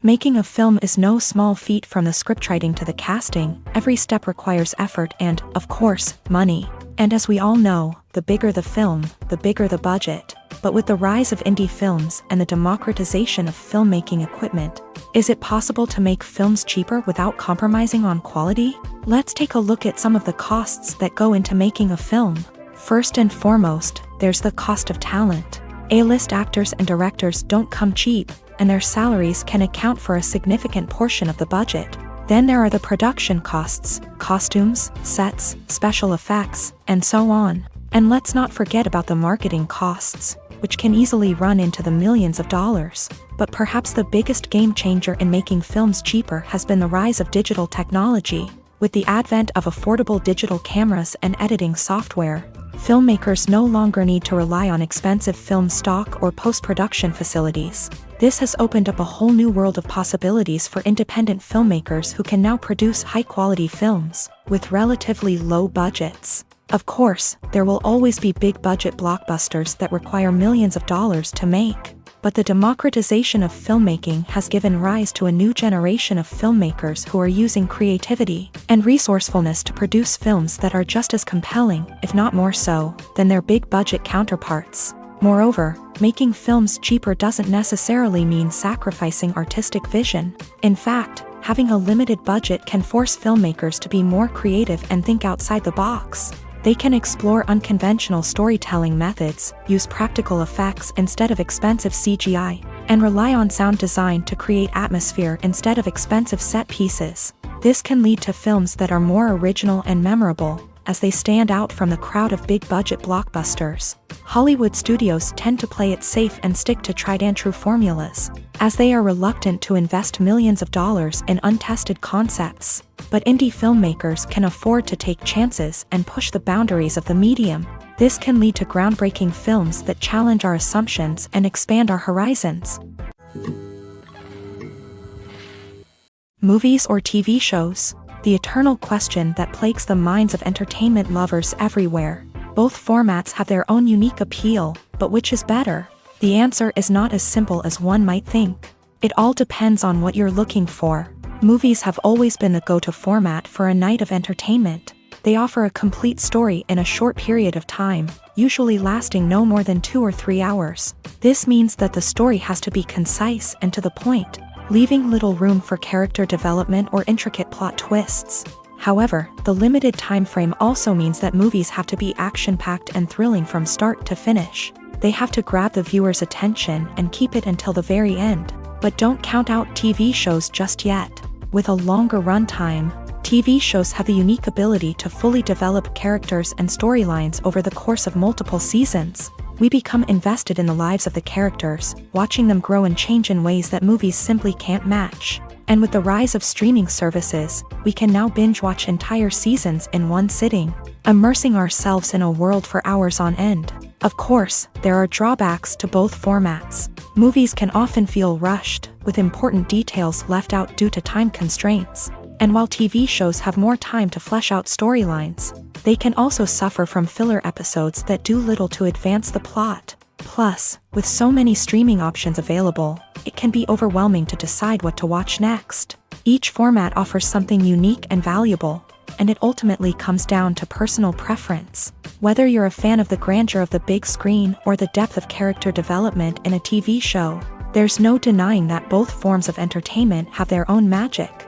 Making a film is no small feat. From the scriptwriting to the casting, every step requires effort and, of course, money. And as we all know, the bigger the film, the bigger the budget. But with the rise of indie films and the democratization of filmmaking equipment, is it possible to make films cheaper without compromising on quality? Let's take a look at some of the costs that go into making a film. First and foremost, there's the cost of talent. A-list actors and directors don't come cheap, and their salaries can account for a significant portion of the budget. Then there are the production costs, costumes, sets, special effects, and so on. And let's not forget about the marketing costs, which can easily run into the millions of dollars. But perhaps the biggest game changer in making films cheaper has been the rise of digital technology. With the advent of affordable digital cameras and editing software, filmmakers no longer need to rely on expensive film stock or post-production facilities. This has opened up a whole new world of possibilities for independent filmmakers who can now produce high-quality films with relatively low budgets. Of course, there will always be big-budget blockbusters that require millions of dollars to make. But the democratization of filmmaking has given rise to a new generation of filmmakers who are using creativity and resourcefulness to produce films that are just as compelling, if not more so, than their big-budget counterparts. Moreover, making films cheaper doesn't necessarily mean sacrificing artistic vision. In fact, having a limited budget can force filmmakers to be more creative and think outside the box. They can explore unconventional storytelling methods, use practical effects instead of expensive CGI, and rely on sound design to create atmosphere instead of expensive set pieces. This can lead to films that are more original and memorable, as they stand out from the crowd of big-budget blockbusters. Hollywood studios tend to play it safe and stick to tried-and-true formulas, as they are reluctant to invest millions of dollars in untested concepts. But indie filmmakers can afford to take chances and push the boundaries of the medium. This can lead to groundbreaking films that challenge our assumptions and expand our horizons. Movies or TV shows? The eternal question that plagues the minds of entertainment lovers everywhere. Both formats have their own unique appeal, but which is better? The answer is not as simple as one might think. It all depends on what you're looking for. Movies have always been the go-to format for a night of entertainment. They offer a complete story in a short period of time, usually lasting no more than 2 or 3 hours. This means that the story has to be concise and to the point, leaving little room for character development or intricate plot twists. However, the limited time frame also means that movies have to be action-packed and thrilling from start to finish. They have to grab the viewer's attention and keep it until the very end. But don't count out TV shows just yet. With a longer runtime, TV shows have the unique ability to fully develop characters and storylines over the course of multiple seasons. We become invested in the lives of the characters, watching them grow and change in ways that movies simply can't match. And with the rise of streaming services, we can now binge-watch entire seasons in one sitting, immersing ourselves in a world for hours on end. Of course, there are drawbacks to both formats. Movies can often feel rushed, with important details left out due to time constraints. And while TV shows have more time to flesh out storylines, they can also suffer from filler episodes that do little to advance the plot. Plus, with so many streaming options available, it can be overwhelming to decide what to watch next. Each format offers something unique and valuable, and it ultimately comes down to personal preference. Whether you're a fan of the grandeur of the big screen or the depth of character development in a TV show, there's no denying that both forms of entertainment have their own magic.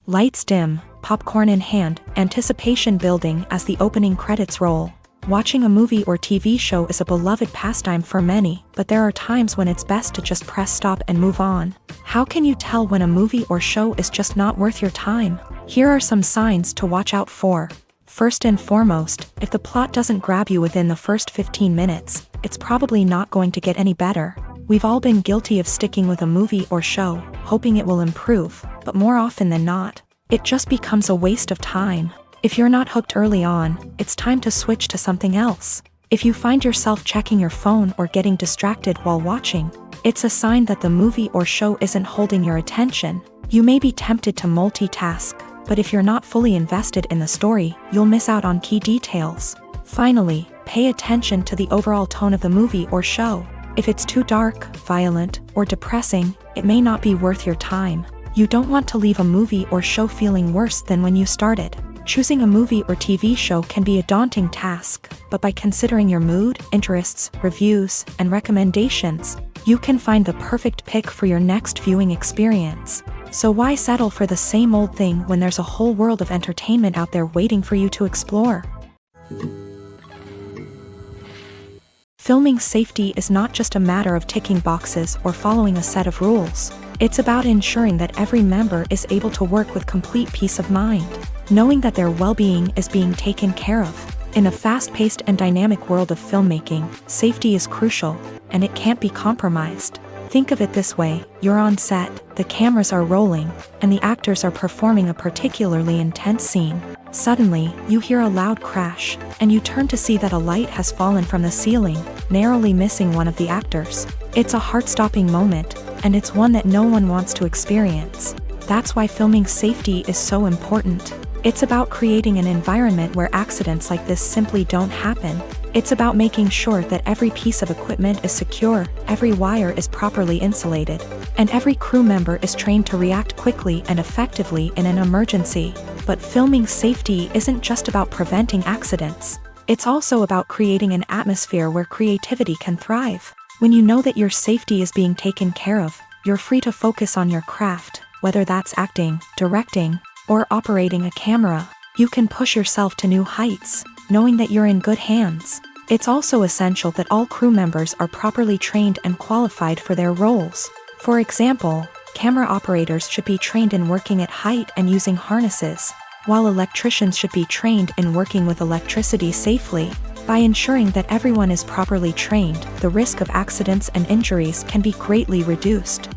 Lights dim, popcorn in hand, anticipation building as the opening credits roll. Watching a movie or TV show is a beloved pastime for many, but there are times when it's best to just press stop and move on. How can you tell when a movie or show is just not worth your time? Here are some signs to watch out for. First and foremost, if the plot doesn't grab you within the first 15 minutes, it's probably not going to get any better. We've all been guilty of sticking with a movie or show, hoping it will improve, but more often than not, it just becomes a waste of time. If you're not hooked early on, it's time to switch to something else. If you find yourself checking your phone or getting distracted while watching, it's a sign that the movie or show isn't holding your attention. You may be tempted to multitask, but if you're not fully invested in the story, you'll miss out on key details. Finally, pay attention to the overall tone of the movie or show. If it's too dark, violent, or depressing, it may not be worth your time. You don't want to leave a movie or show feeling worse than when you started. Choosing a movie or TV show can be a daunting task, but by considering your mood, interests, reviews, and recommendations, you can find the perfect pick for your next viewing experience. So why settle for the same old thing when there's a whole world of entertainment out there waiting for you to explore? Filming safety is not just a matter of ticking boxes or following a set of rules. It's about ensuring that every member is able to work with complete peace of mind, knowing that their well-being is being taken care of. In a fast-paced and dynamic world of filmmaking, safety is crucial, and it can't be compromised. Think of it this way: you're on set, the cameras are rolling, and the actors are performing a particularly intense scene. Suddenly, you hear a loud crash, and you turn to see that a light has fallen from the ceiling, narrowly missing one of the actors. It's a heart-stopping moment, and it's one that no one wants to experience. That's why filming safety is so important. It's about creating an environment where accidents like this simply don't happen. It's about making sure that every piece of equipment is secure, every wire is properly insulated, and every crew member is trained to react quickly and effectively in an emergency. But filming safety isn't just about preventing accidents. It's also about creating an atmosphere where creativity can thrive. When you know that your safety is being taken care of, you're free to focus on your craft, whether that's acting, directing, or operating a camera. You can push yourself to new heights, knowing that you're in good hands. It's also essential that all crew members are properly trained and qualified for their roles. For example, camera operators should be trained in working at height and using harnesses. While electricians should be trained in working with electricity safely, by ensuring that everyone is properly trained, the risk of accidents and injuries can be greatly reduced.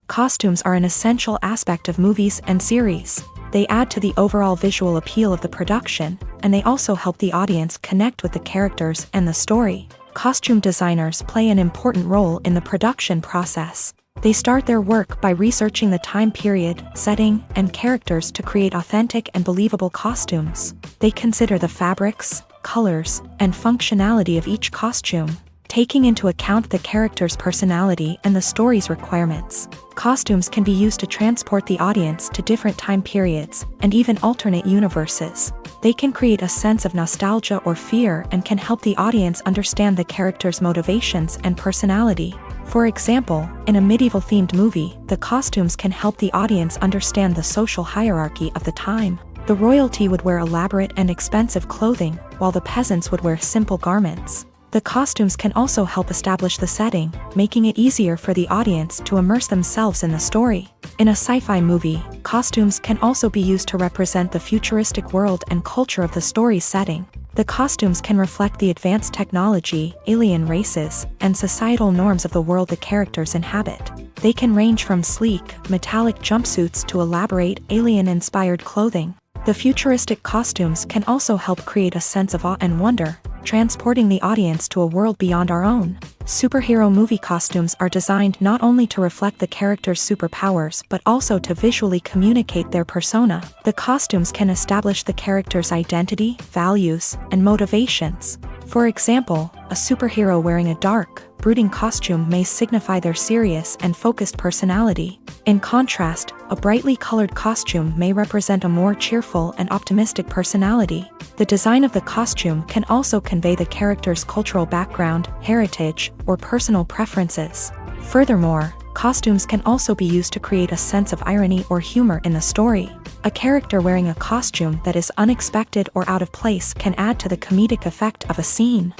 Costumes are an essential aspect of movies and series. They add to the overall visual appeal of the production, and they also help the audience connect with the characters and the story. Costume designers play an important role in the production process. They start their work by researching the time period, setting, and characters to create authentic and believable costumes. They consider the fabrics, colors, and functionality of each costume, taking into account the character's personality and the story's requirements. Costumes can be used to transport the audience to different time periods, and even alternate universes. They can create a sense of nostalgia or fear and can help the audience understand the character's motivations and personality. For example, in a medieval-themed movie, the costumes can help the audience understand the social hierarchy of the time. The royalty would wear elaborate and expensive clothing, while the peasants would wear simple garments. The costumes can also help establish the setting, making it easier for the audience to immerse themselves in the story. In a sci-fi movie, costumes can also be used to represent the futuristic world and culture of the story's setting. The costumes can reflect the advanced technology, alien races, and societal norms of the world the characters inhabit. They can range from sleek, metallic jumpsuits to elaborate, alien-inspired clothing. The futuristic costumes can also help create a sense of awe and wonder, transporting the audience to a world beyond our own. Superhero movie costumes are designed not only to reflect the character's superpowers but also to visually communicate their persona. The costumes can establish the character's identity, values, and motivations. For example, a superhero wearing a dark, brooding costume may signify their serious and focused personality. In contrast, a brightly colored costume may represent a more cheerful and optimistic personality. The design of the costume can also convey the character's cultural background, heritage, or personal preferences. Furthermore, costumes can also be used to create a sense of irony or humor in the story. A character wearing a costume that is unexpected or out of place can add to the comedic effect of a scene.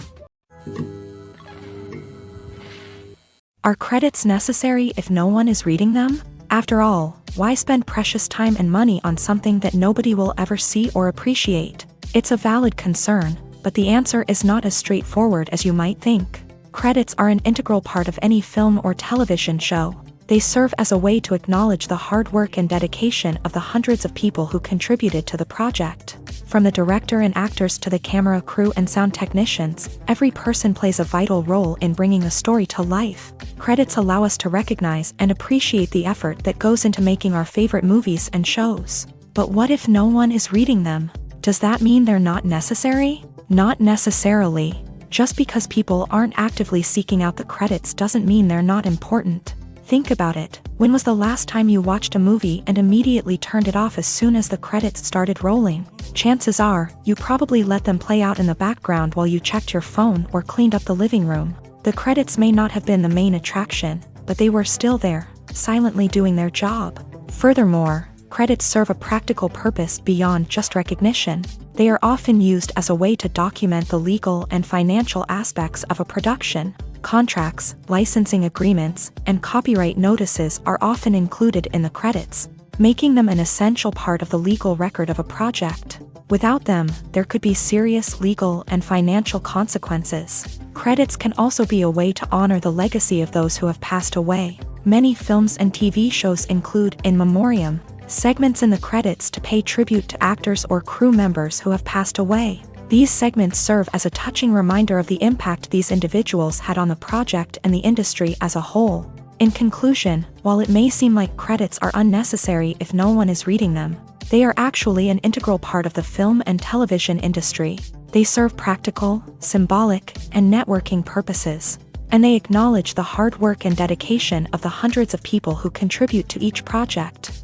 Are credits necessary if no one is reading them? After all, why spend precious time and money on something that nobody will ever see or appreciate? It's a valid concern, but the answer is not as straightforward as you might think. Credits are an integral part of any film or television show. They serve as a way to acknowledge the hard work and dedication of the hundreds of people who contributed to the project. From the director and actors to the camera crew and sound technicians, every person plays a vital role in bringing a story to life. Credits allow us to recognize and appreciate the effort that goes into making our favorite movies and shows. But what if no one is reading them? Does that mean they're not necessary? Not necessarily. Just because people aren't actively seeking out the credits doesn't mean they're not important. Think about it. When was the last time you watched a movie and immediately turned it off as soon as the credits started rolling? Chances are, you probably let them play out in the background while you checked your phone or cleaned up the living room. The credits may not have been the main attraction, but they were still there, silently doing their job. Furthermore, credits serve a practical purpose beyond just recognition. They are often used as a way to document the legal and financial aspects of a production. Contracts, licensing agreements, and copyright notices are often included in the credits, making them an essential part of the legal record of a project. Without them, there could be serious legal and financial consequences. Credits can also be a way to honor the legacy of those who have passed away. Many films and TV shows include in memoriam segments in the credits to pay tribute to actors or crew members who have passed away. These segments serve as a touching reminder of the impact these individuals had on the project and the industry as a whole. In conclusion, while it may seem like credits are unnecessary if no one is reading them, they are actually an integral part of the film and television industry. They serve practical, symbolic, and networking purposes, and they acknowledge the hard work and dedication of the hundreds of people who contribute to each project.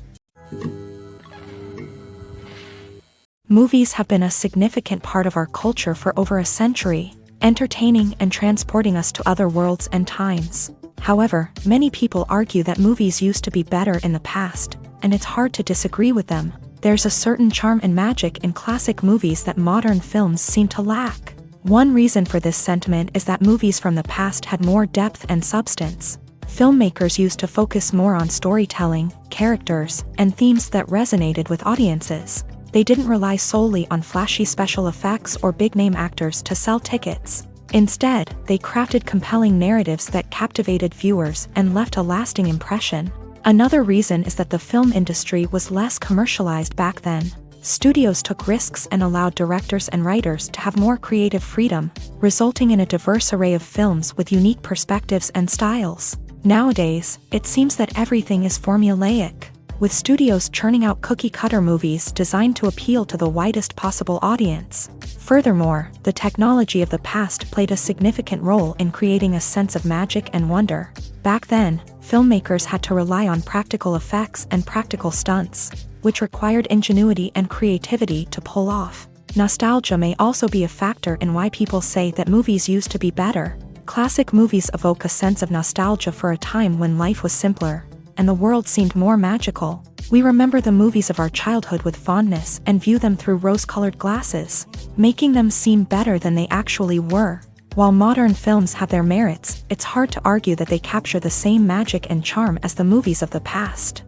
Movies have been a significant part of our culture for over a century, entertaining and transporting us to other worlds and times. However, many people argue that movies used to be better in the past, and it's hard to disagree with them. There's a certain charm and magic in classic movies that modern films seem to lack. One reason for this sentiment is that movies from the past had more depth and substance. Filmmakers used to focus more on storytelling, characters, and themes that resonated with audiences. They didn't rely solely on flashy special effects or big-name actors to sell tickets. Instead, they crafted compelling narratives that captivated viewers and left a lasting impression. Another reason is that the film industry was less commercialized back then. Studios took risks and allowed directors and writers to have more creative freedom, resulting in a diverse array of films with unique perspectives and styles. Nowadays, it seems that everything is formulaic, with studios churning out cookie-cutter movies designed to appeal to the widest possible audience. Furthermore, the technology of the past played a significant role in creating a sense of magic and wonder. Back then, filmmakers had to rely on practical effects and practical stunts, which required ingenuity and creativity to pull off. Nostalgia may also be a factor in why people say that movies used to be better. Classic movies evoke a sense of nostalgia for a time when life was simpler, and the world seemed more magical. We remember the movies of our childhood with fondness and view them through rose-colored glasses, making them seem better than they actually were. While modern films have their merits, it's hard to argue that they capture the same magic and charm as the movies of the past.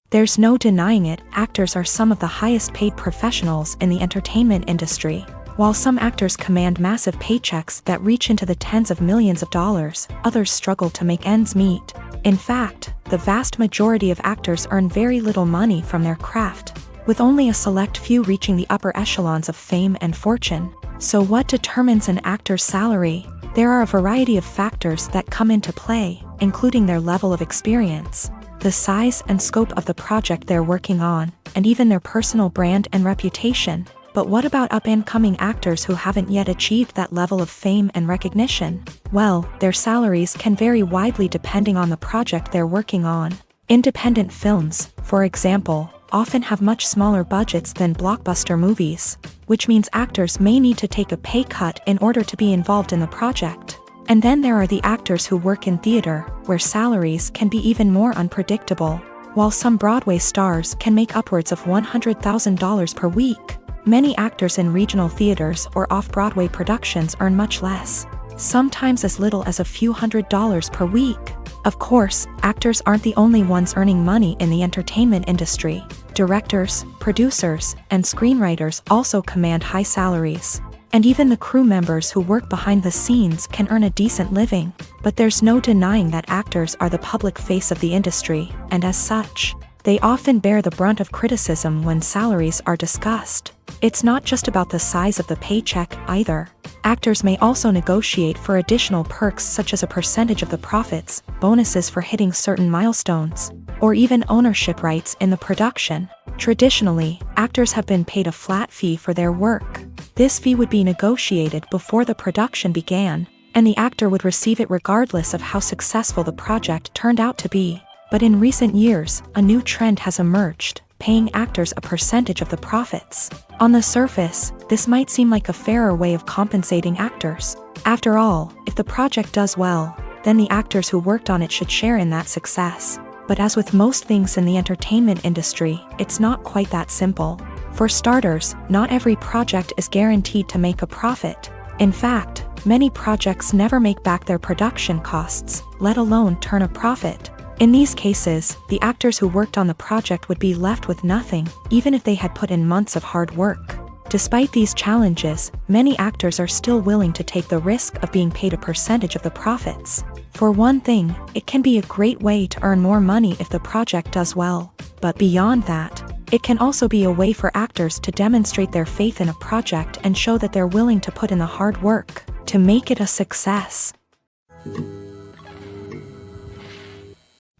There's no denying it, actors are some of the highest paid professionals in the entertainment industry. While some actors command massive paychecks that reach into the tens of millions of dollars, others struggle to make ends meet. In fact, the vast majority of actors earn very little money from their craft, with only a select few reaching the upper echelons of fame and fortune. So what determines an actor's salary? There are a variety of factors that come into play, including their level of experience, the size and scope of the project they're working on, and even their personal brand and reputation. But what about up-and-coming actors who haven't yet achieved that level of fame and recognition? Well, their salaries can vary widely depending on the project they're working on. Independent films, for example, often have much smaller budgets than blockbuster movies, which means actors may need to take a pay cut in order to be involved in the project. And then there are the actors who work in theater, where salaries can be even more unpredictable. While some Broadway stars can make upwards of $100,000 per week, many actors in regional theaters or off-Broadway productions earn much less, sometimes as little as a few $100s per week. Of course, actors aren't the only ones earning money in the entertainment industry. Directors, producers, and screenwriters also command high salaries. And even the crew members who work behind the scenes can earn a decent living. But there's no denying that actors are the public face of the industry, and as such, they often bear the brunt of criticism when salaries are discussed. It's not just about the size of the paycheck, either. Actors may also negotiate for additional perks such as a percentage of the profits, bonuses for hitting certain milestones, or even ownership rights in the production. Traditionally, actors have been paid a flat fee for their work. This fee would be negotiated before the production began, and the actor would receive it regardless of how successful the project turned out to be. But in recent years, a new trend has emerged, paying actors a percentage of the profits. On the surface, this might seem like a fairer way of compensating actors. After all, if the project does well, then the actors who worked on it should share in that success. But as with most things in the entertainment industry, it's not quite that simple. For starters, not every project is guaranteed to make a profit. In fact, many projects never make back their production costs, let alone turn a profit. In these cases, the actors who worked on the project would be left with nothing, even if they had put in months of hard work. Despite these challenges, many actors are still willing to take the risk of being paid a percentage of the profits. For one thing, it can be a great way to earn more money if the project does well. But beyond that, it can also be a way for actors to demonstrate their faith in a project and show that they're willing to put in the hard work to make it a success.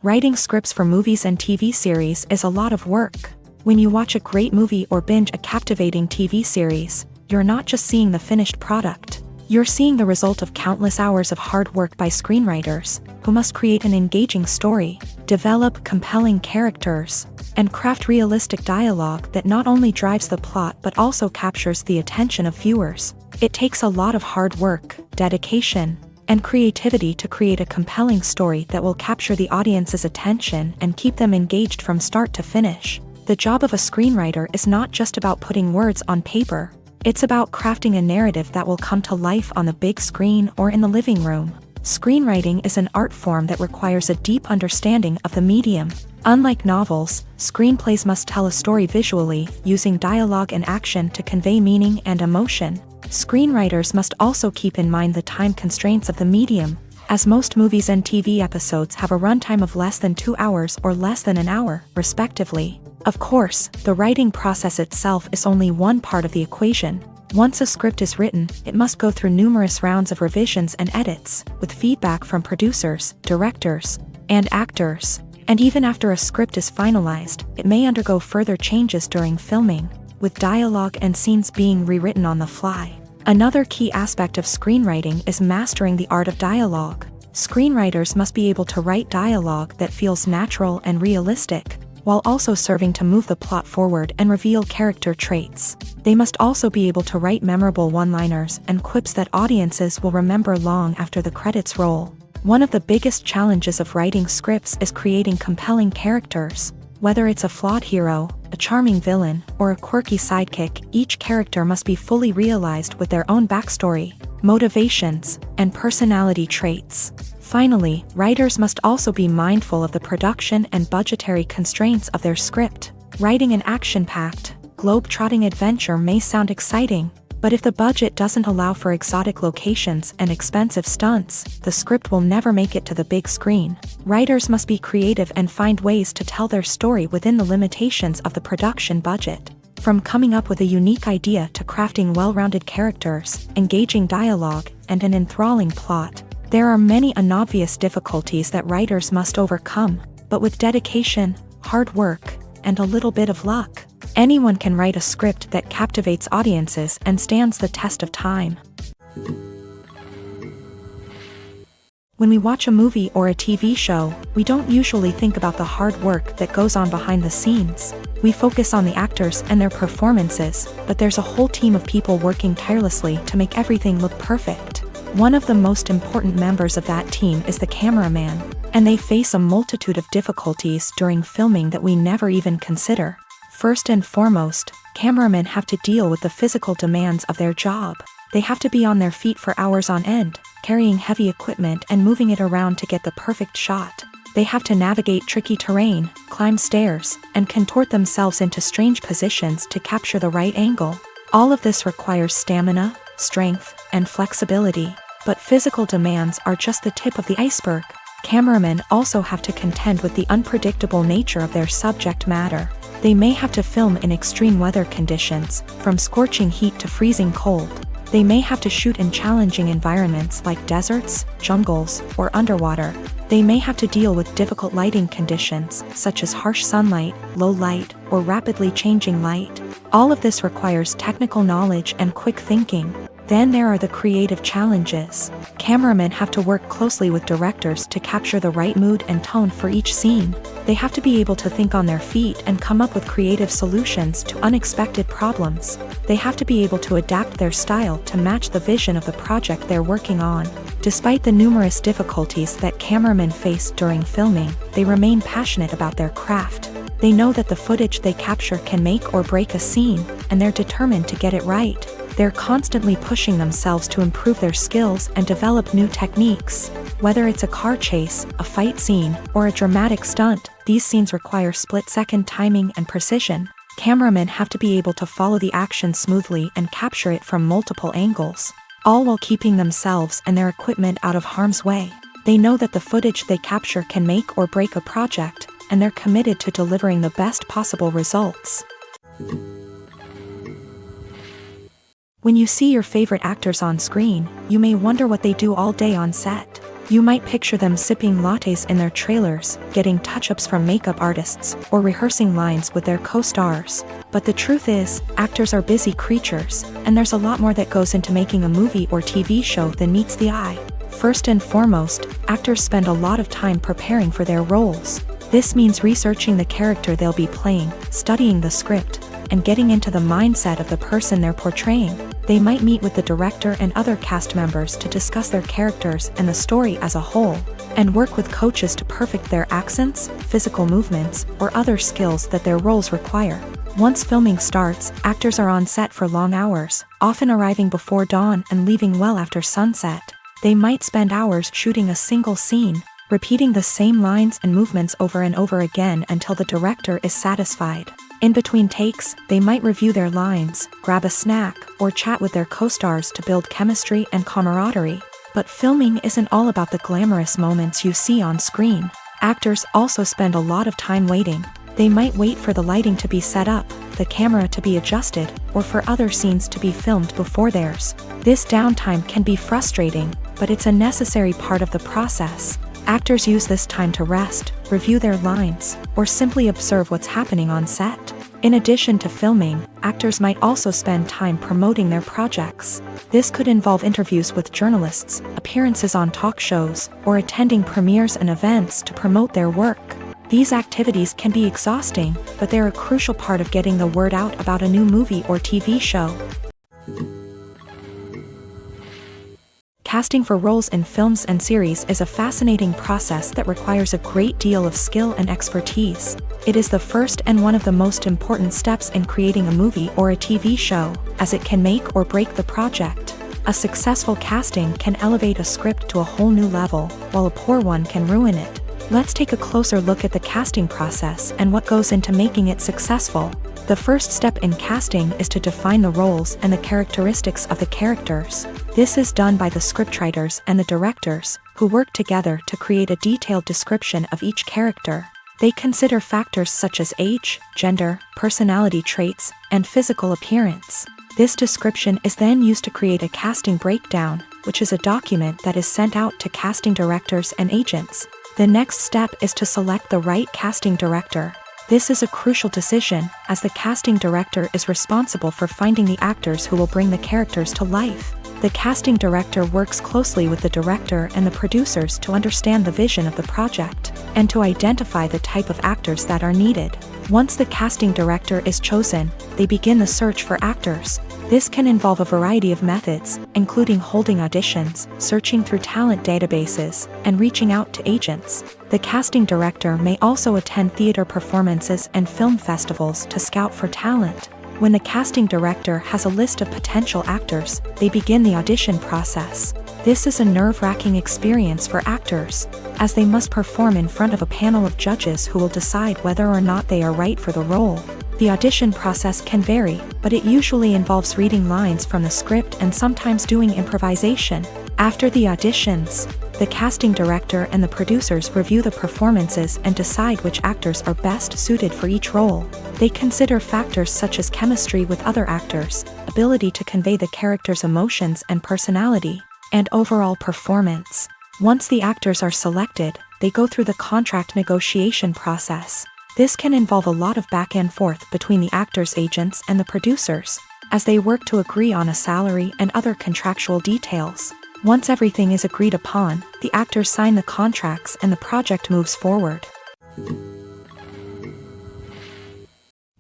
Writing scripts for movies and TV series is a lot of work. When you watch a great movie or binge a captivating TV series, you're not just seeing the finished product. You're seeing the result of countless hours of hard work by screenwriters, who must create an engaging story, develop compelling characters, and craft realistic dialogue that not only drives the plot but also captures the attention of viewers. It takes a lot of hard work, dedication, and creativity to create a compelling story that will capture the audience's attention and keep them engaged from start to finish. The job of a screenwriter is not just about putting words on paper. It's about crafting a narrative that will come to life on the big screen or in the living room. Screenwriting is an art form that requires a deep understanding of the medium. Unlike novels, screenplays must tell a story visually, using dialogue and action to convey meaning and emotion. Screenwriters must also keep in mind the time constraints of the medium, as most movies and TV episodes have a runtime of less than 2 hours or less than an hour, respectively. Of course, the writing process itself is only one part of the equation. Once a script is written, it must go through numerous rounds of revisions and edits, with feedback from producers, directors, and actors. And even after a script is finalized, it may undergo further changes during filming, with dialogue and scenes being rewritten on the fly. Another key aspect of screenwriting is mastering the art of dialogue. Screenwriters must be able to write dialogue that feels natural and realistic, while also serving to move the plot forward and reveal character traits. They must also be able to write memorable one-liners and quips that audiences will remember long after the credits roll. One of the biggest challenges of writing scripts is creating compelling characters. Whether it's a flawed hero, a charming villain, or a quirky sidekick, each character must be fully realized with their own backstory, motivations, and personality traits. Finally, writers must also be mindful of the production and budgetary constraints of their script. Writing an action-packed, globe-trotting adventure may sound exciting, but if the budget doesn't allow for exotic locations and expensive stunts, the script will never make it to the big screen. Writers must be creative and find ways to tell their story within the limitations of the production budget. From coming up with a unique idea to crafting well-rounded characters, engaging dialogue, and an enthralling plot, there are many unobvious difficulties that writers must overcome, but with dedication, hard work, and a little bit of luck, anyone can write a script that captivates audiences and stands the test of time. When we watch a movie or a TV show, we don't usually think about the hard work that goes on behind the scenes. We focus on the actors and their performances, but there's a whole team of people working tirelessly to make everything look perfect. One of the most important members of that team is the cameraman, and they face a multitude of difficulties during filming that we never even consider. First and foremost, cameramen have to deal with the physical demands of their job. They have to be on their feet for hours on end, carrying heavy equipment and moving it around to get the perfect shot. They have to navigate tricky terrain, climb stairs, and contort themselves into strange positions to capture the right angle. All of this requires stamina, strength, and flexibility. But physical demands are just the tip of the iceberg. Cameramen also have to contend with the unpredictable nature of their subject matter. They may have to film in extreme weather conditions, from scorching heat to freezing cold. They may have to shoot in challenging environments like deserts, jungles, or underwater. They may have to deal with difficult lighting conditions, such as harsh sunlight, low light, or rapidly changing light. All of this requires technical knowledge and quick thinking. Then there are the creative challenges. Cameramen have to work closely with directors to capture the right mood and tone for each scene. They have to be able to think on their feet and come up with creative solutions to unexpected problems. They have to be able to adapt their style to match the vision of the project they're working on. Despite the numerous difficulties that cameramen face during filming, they remain passionate about their craft. They know that the footage they capture can make or break a scene, and they're determined to get it right. They're constantly pushing themselves to improve their skills and develop new techniques. Whether it's a car chase, a fight scene, or a dramatic stunt, these scenes require split-second timing and precision. Cameramen have to be able to follow the action smoothly and capture it from multiple angles, all while keeping themselves and their equipment out of harm's way. They know that the footage they capture can make or break a project, and they're committed to delivering the best possible results. When you see your favorite actors on screen, you may wonder what they do all day on set. You might picture them sipping lattes in their trailers, getting touch-ups from makeup artists, or rehearsing lines with their co-stars. But the truth is, actors are busy creatures, and there's a lot more that goes into making a movie or TV show than meets the eye. First and foremost, actors spend a lot of time preparing for their roles. This means researching the character they'll be playing, studying the script, and getting into the mindset of the person they're portraying. They might meet with the director and other cast members to discuss their characters and the story as a whole, and work with coaches to perfect their accents, physical movements, or other skills that their roles require. Once filming starts, actors are on set for long hours, often arriving before dawn and leaving well after sunset. They might spend hours shooting a single scene, repeating the same lines and movements over and over again until the director is satisfied. In between takes, they might review their lines, grab a snack, or chat with their co-stars to build chemistry and camaraderie. But filming isn't all about the glamorous moments you see on screen. Actors also spend a lot of time waiting. They might wait for the lighting to be set up, the camera to be adjusted, or for other scenes to be filmed before theirs. This downtime can be frustrating, but it's a necessary part of the process. Actors use this time to rest, review their lines, or simply observe what's happening on set. In addition to filming, actors might also spend time promoting their projects. This could involve interviews with journalists, appearances on talk shows, or attending premieres and events to promote their work. These activities can be exhausting, but they're a crucial part of getting the word out about a new movie or TV show. Casting for roles in films and series is a fascinating process that requires a great deal of skill and expertise. It is the first and one of the most important steps in creating a movie or a TV show, as it can make or break the project. A successful casting can elevate a script to a whole new level, while a poor one can ruin it. Let's take a closer look at the casting process and what goes into making it successful. The first step in casting is to define the roles and the characteristics of the characters. This is done by the scriptwriters and the directors, who work together to create a detailed description of each character. They consider factors such as age, gender, personality traits, and physical appearance. This description is then used to create a casting breakdown, which is a document that is sent out to casting directors and agents. The next step is to select the right casting director. This is a crucial decision, as the casting director is responsible for finding the actors who will bring the characters to life. The casting director works closely with the director and the producers to understand the vision of the project, and to identify the type of actors that are needed. Once the casting director is chosen, they begin the search for actors. This can involve a variety of methods, including holding auditions, searching through talent databases, and reaching out to agents. The casting director may also attend theater performances and film festivals to scout for talent. When the casting director has a list of potential actors, they begin the audition process. This is a nerve-wracking experience for actors, as they must perform in front of a panel of judges who will decide whether or not they are right for the role. The audition process can vary, but it usually involves reading lines from the script and sometimes doing improvisation. After the auditions, the casting director and the producers review the performances and decide which actors are best suited for each role. They consider factors such as chemistry with other actors, ability to convey the character's emotions and personality, and overall performance. Once the actors are selected, they go through the contract negotiation process. This can involve a lot of back and forth between the actors' agents and the producers, as they work to agree on a salary and other contractual details. Once everything is agreed upon, the actors sign the contracts and the project moves forward.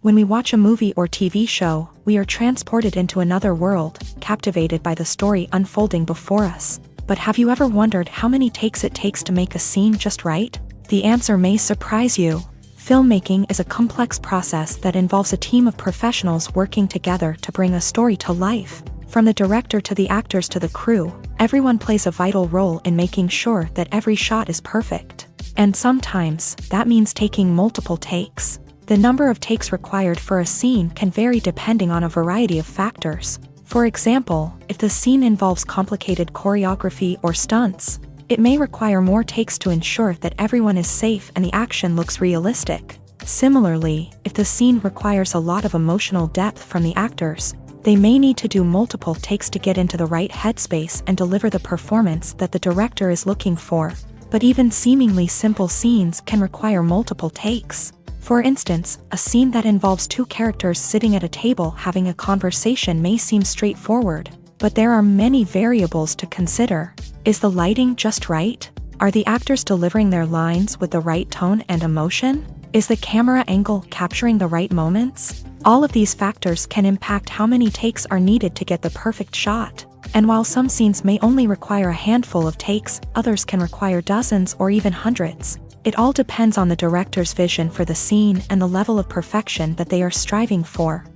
When we watch a movie or TV show, we are transported into another world, captivated by the story unfolding before us. But have you ever wondered how many takes it takes to make a scene just right? The answer may surprise you. Filmmaking is a complex process that involves a team of professionals working together to bring a story to life. From the director to the actors to the crew, everyone plays a vital role in making sure that every shot is perfect. And sometimes, that means taking multiple takes. The number of takes required for a scene can vary depending on a variety of factors. For example, if the scene involves complicated choreography or stunts, it may require more takes to ensure that everyone is safe and the action looks realistic. Similarly, if the scene requires a lot of emotional depth from the actors, they may need to do multiple takes to get into the right headspace and deliver the performance that the director is looking for. But even seemingly simple scenes can require multiple takes. For instance, a scene that involves two characters sitting at a table having a conversation may seem straightforward, but there are many variables to consider. Is the lighting just right? Are the actors delivering their lines with the right tone and emotion? Is the camera angle capturing the right moments? All of these factors can impact how many takes are needed to get the perfect shot. And while some scenes may only require a handful of takes, others can require dozens or even hundreds. It all depends on the director's vision for the scene and the level of perfection that they are striving for.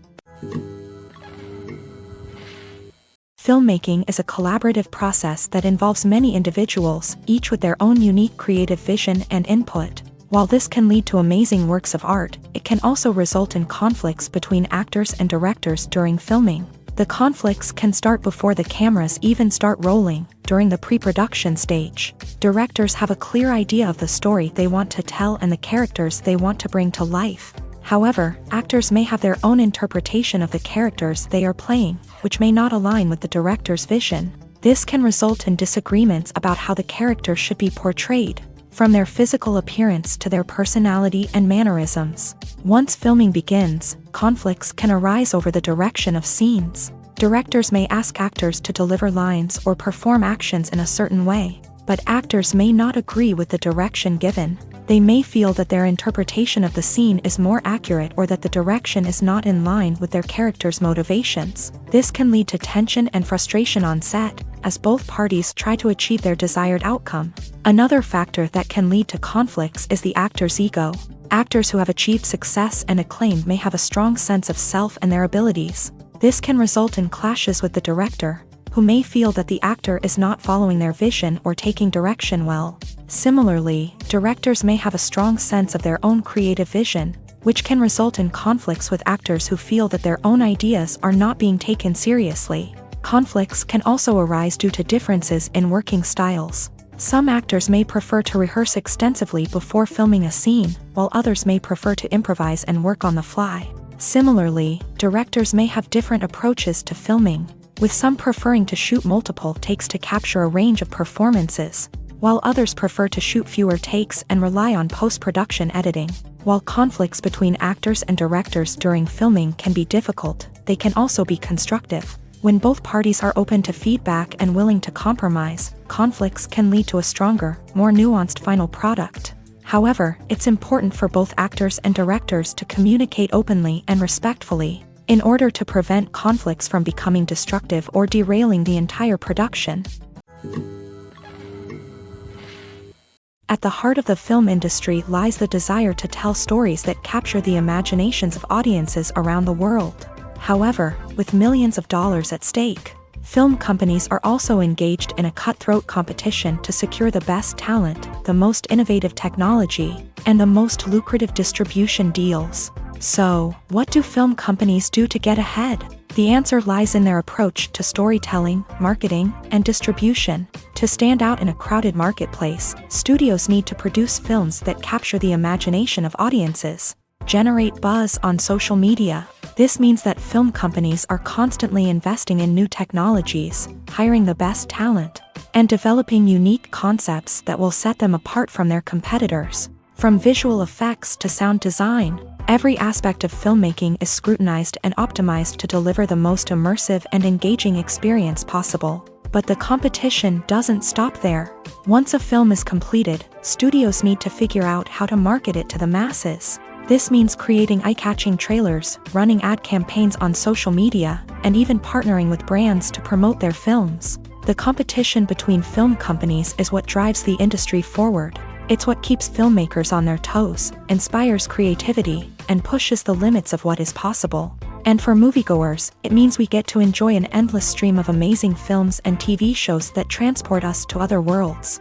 Filmmaking is a collaborative process that involves many individuals, each with their own unique creative vision and input. While this can lead to amazing works of art, it can also result in conflicts between actors and directors during filming. The conflicts can start before the cameras even start rolling, during the pre-production stage. Directors have a clear idea of the story they want to tell and the characters they want to bring to life. However, actors may have their own interpretation of the characters they are playing, which may not align with the director's vision. This can result in disagreements about how the character should be portrayed, from their physical appearance to their personality and mannerisms. Once filming begins, conflicts can arise over the direction of scenes. Directors may ask actors to deliver lines or perform actions in a certain way, but actors may not agree with the direction given. They may feel that their interpretation of the scene is more accurate or that the direction is not in line with their character's motivations. This can lead to tension and frustration on set, as both parties try to achieve their desired outcome. Another factor that can lead to conflicts is the actor's ego. Actors who have achieved success and acclaim may have a strong sense of self and their abilities. This can result in clashes with the director, who may feel that the actor is not following their vision or taking direction well. Similarly, directors may have a strong sense of their own creative vision, which can result in conflicts with actors who feel that their own ideas are not being taken seriously. Conflicts can also arise due to differences in working styles. Some actors may prefer to rehearse extensively before filming a scene, while others may prefer to improvise and work on the fly. Similarly, directors may have different approaches to filming, with some preferring to shoot multiple takes to capture a range of performances, while others prefer to shoot fewer takes and rely on post-production editing. While conflicts between actors and directors during filming can be difficult, they can also be constructive. When both parties are open to feedback and willing to compromise, conflicts can lead to a stronger, more nuanced final product. However, it's important for both actors and directors to communicate openly and respectfully, in order to prevent conflicts from becoming destructive or derailing the entire production. At the heart of the film industry lies the desire to tell stories that capture the imaginations of audiences around the world. However, with millions of dollars at stake, film companies are also engaged in a cutthroat competition to secure the best talent, the most innovative technology, and the most lucrative distribution deals. So, what do film companies do to get ahead? The answer lies in their approach to storytelling, marketing, and distribution. To stand out in a crowded marketplace, studios need to produce films that capture the imagination of audiences, generate buzz on social media. This means that film companies are constantly investing in new technologies, hiring the best talent, and developing unique concepts that will set them apart from their competitors. From visual effects to sound design, every aspect of filmmaking is scrutinized and optimized to deliver the most immersive and engaging experience possible. But the competition doesn't stop there. Once a film is completed, studios need to figure out how to market it to the masses. This means creating eye-catching trailers, running ad campaigns on social media, and even partnering with brands to promote their films. The competition between film companies is what drives the industry forward. It's what keeps filmmakers on their toes, inspires creativity, and pushes the limits of what is possible. And for moviegoers, it means we get to enjoy an endless stream of amazing films and TV shows that transport us to other worlds.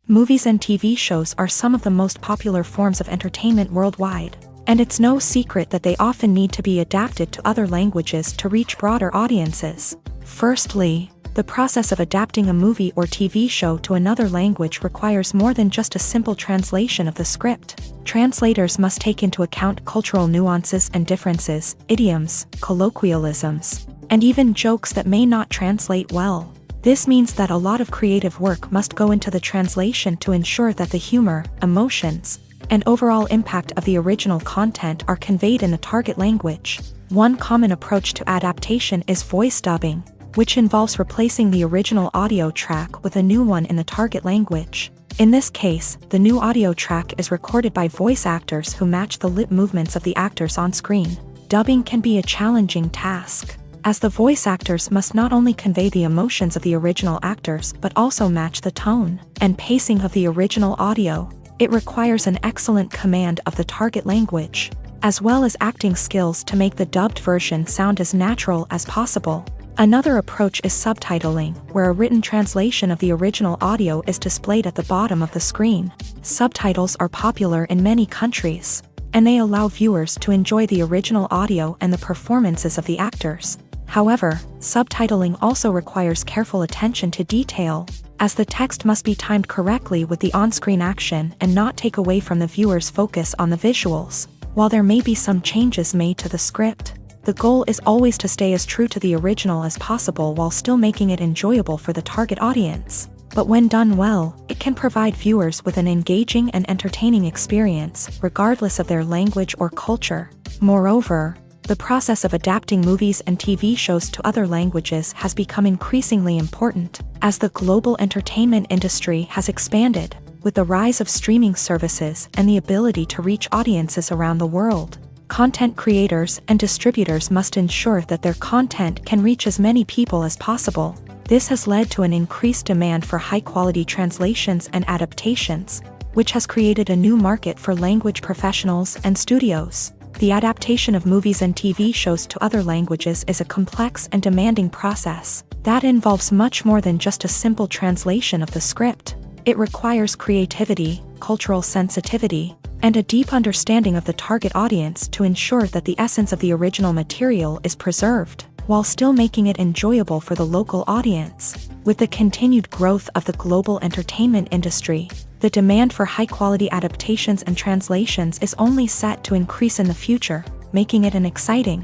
Movies and TV shows are some of the most popular forms of entertainment worldwide, and it's no secret that they often need to be adapted to other languages to reach broader audiences. Firstly, the process of adapting a movie or TV show to another language requires more than just a simple translation of the script. Translators must take into account cultural nuances and differences, idioms, colloquialisms, and even jokes that may not translate well. This means that a lot of creative work must go into the translation to ensure that the humor, emotions, and overall impact of the original content are conveyed in the target language. One common approach to adaptation is voice dubbing, which involves replacing the original audio track with a new one in the target language. In this case, the new audio track is recorded by voice actors who match the lip movements of the actors on screen. Dubbing can be a challenging task. as the voice actors must not only convey the emotions of the original actors but also match the tone and pacing of the original audio. It requires an excellent command of the target language, as well as acting skills to make the dubbed version sound as natural as possible. Another approach is subtitling, where a written translation of the original audio is displayed at the bottom of the screen. Subtitles are popular in many countries, and they allow viewers to enjoy the original audio and the performances of the actors. However, subtitling also requires careful attention to detail, as the text must be timed correctly with the on-screen action and not take away from the viewer's focus on the visuals. While there may be some changes made to the script, the goal is always to stay as true to the original as possible while still making it enjoyable for the target audience. But when done well, it can provide viewers with an engaging and entertaining experience, regardless of their language or culture. Moreover, the process of adapting movies and TV shows to other languages has become increasingly important, as the global entertainment industry has expanded, with the rise of streaming services and the ability to reach audiences around the world. Content creators and distributors must ensure that their content can reach as many people as possible. This has led to an increased demand for high-quality translations and adaptations, which has created a new market for language professionals and studios. The adaptation of movies and TV shows to other languages is a complex and demanding process that involves much more than just a simple translation of the script. It requires creativity, cultural sensitivity, and a deep understanding of the target audience to ensure that the essence of the original material is preserved, while still making it enjoyable for the local audience. With the continued growth of the global entertainment industry, the demand for high-quality adaptations and translations is only set to increase in the future, making it an exciting.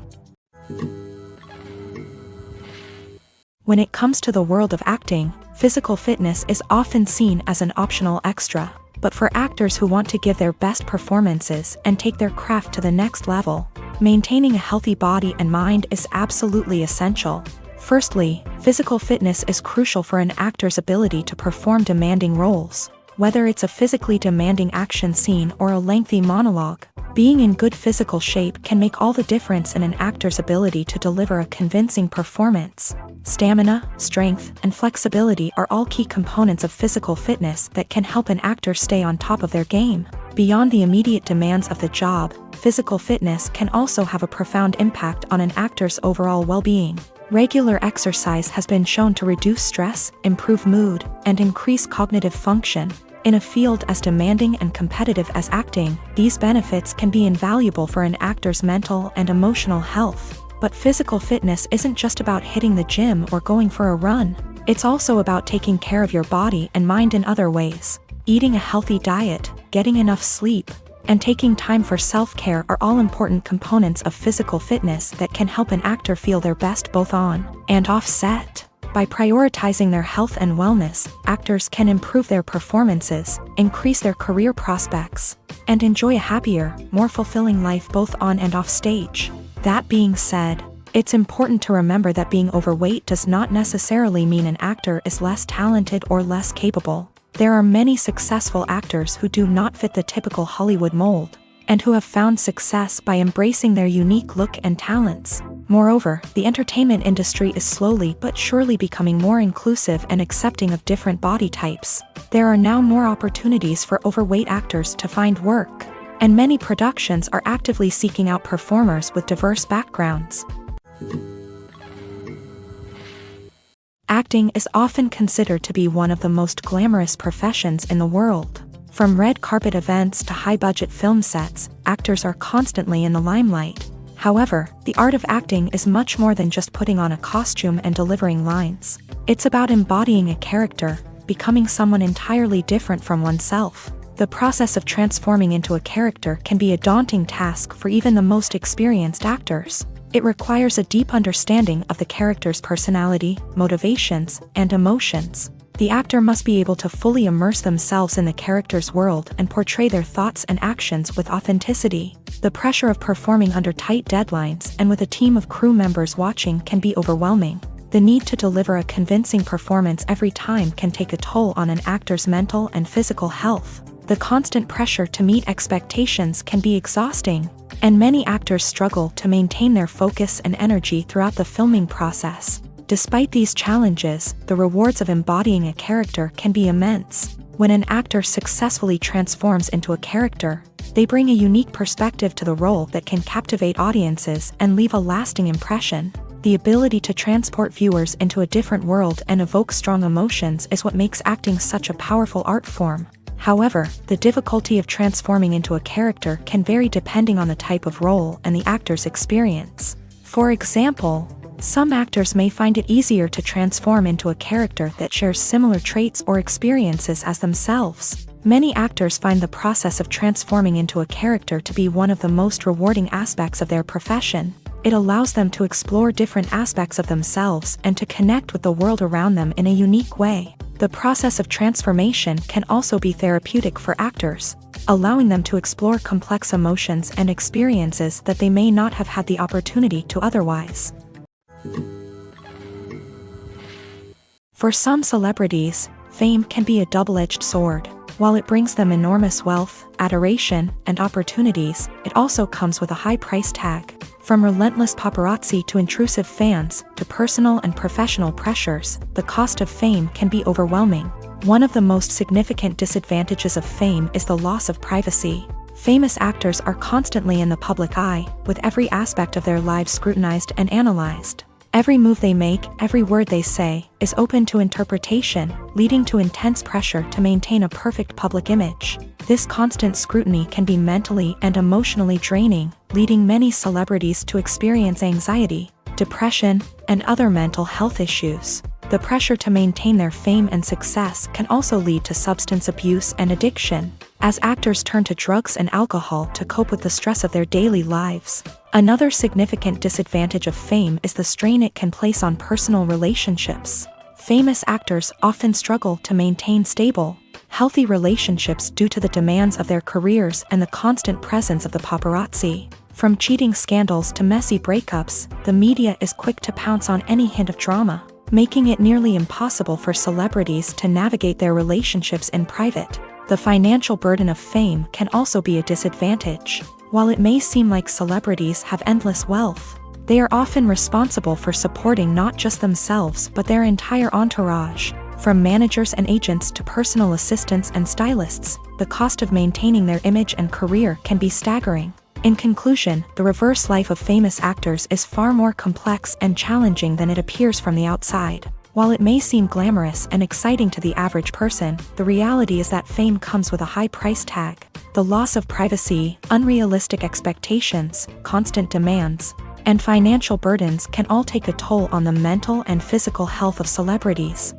When it comes to the world of acting, physical fitness is often seen as an optional extra. But for actors who want to give their best performances and take their craft to the next level, maintaining a healthy body and mind is absolutely essential. Firstly, physical fitness is crucial for an actor's ability to perform demanding roles. Whether it's a physically demanding action scene or a lengthy monologue, being in good physical shape can make all the difference in an actor's ability to deliver a convincing performance. Stamina, strength, and flexibility are all key components of physical fitness that can help an actor stay on top of their game. Beyond the immediate demands of the job, physical fitness can also have a profound impact on an actor's overall well-being. Regular exercise has been shown to reduce stress, improve mood, and increase cognitive function. In a field as demanding and competitive as acting, these benefits can be invaluable for an actor's mental and emotional health. But physical fitness isn't just about hitting the gym or going for a run. It's also about taking care of your body and mind in other ways. Eating a healthy diet, getting enough sleep, and taking time for self-care are all important components of physical fitness that can help an actor feel their best both on and off set. By prioritizing their health and wellness, actors can improve their performances, increase their career prospects, and enjoy a happier, more fulfilling life both on and off stage. That being said, it's important to remember that being overweight does not necessarily mean an actor is less talented or less capable. There are many successful actors who do not fit the typical Hollywood mold, and who have found success by embracing their unique look and talents. Moreover, the entertainment industry is slowly but surely becoming more inclusive and accepting of different body types. There are now more opportunities for overweight actors to find work, and many productions are actively seeking out performers with diverse backgrounds. Acting is often considered to be one of the most glamorous professions in the world. From red carpet events to high-budget film sets, actors are constantly in the limelight. However, the art of acting is much more than just putting on a costume and delivering lines. It's about embodying a character, becoming someone entirely different from oneself. The process of transforming into a character can be a daunting task for even the most experienced actors. It requires a deep understanding of the character's personality, motivations, and emotions. The actor must be able to fully immerse themselves in the character's world and portray their thoughts and actions with authenticity. The pressure of performing under tight deadlines and with a team of crew members watching can be overwhelming. The need to deliver a convincing performance every time can take a toll on an actor's mental and physical health. The constant pressure to meet expectations can be exhausting, and many actors struggle to maintain their focus and energy throughout the filming process. Despite these challenges, the rewards of embodying a character can be immense. When an actor successfully transforms into a character, they bring a unique perspective to the role that can captivate audiences and leave a lasting impression. The ability to transport viewers into a different world and evoke strong emotions is what makes acting such a powerful art form. However, the difficulty of transforming into a character can vary depending on the type of role and the actor's experience. For example, some actors may find it easier to transform into a character that shares similar traits or experiences as themselves. Many actors find the process of transforming into a character to be one of the most rewarding aspects of their profession. It allows them to explore different aspects of themselves and to connect with the world around them in a unique way. The process of transformation can also be therapeutic for actors, allowing them to explore complex emotions and experiences that they may not have had the opportunity to otherwise. For some celebrities, fame can be a double-edged sword. While it brings them enormous wealth, adoration, and opportunities, it also comes with a high price tag. From relentless paparazzi to intrusive fans, to personal and professional pressures, the cost of fame can be overwhelming. One of the most significant disadvantages of fame is the loss of privacy. Famous actors are constantly in the public eye, with every aspect of their lives scrutinized and analyzed. Every move they make, every word they say, is open to interpretation, leading to intense pressure to maintain a perfect public image. This constant scrutiny can be mentally and emotionally draining, leading many celebrities to experience anxiety, depression, and other mental health issues. The pressure to maintain their fame and success can also lead to substance abuse and addiction, as actors turn to drugs and alcohol to cope with the stress of their daily lives. Another significant disadvantage of fame is the strain it can place on personal relationships. Famous actors often struggle to maintain stable, healthy relationships due to the demands of their careers and the constant presence of the paparazzi. From cheating scandals to messy breakups, the media is quick to pounce on any hint of drama, making it nearly impossible for celebrities to navigate their relationships in private. The financial burden of fame can also be a disadvantage. While it may seem like celebrities have endless wealth, they are often responsible for supporting not just themselves but their entire entourage. From managers and agents to personal assistants and stylists, the cost of maintaining their image and career can be staggering. In conclusion, the reverse life of famous actors is far more complex and challenging than it appears from the outside. While it may seem glamorous and exciting to the average person, the reality is that fame comes with a high price tag. The loss of privacy, unrealistic expectations, constant demands, and financial burdens can all take a toll on the mental and physical health of celebrities.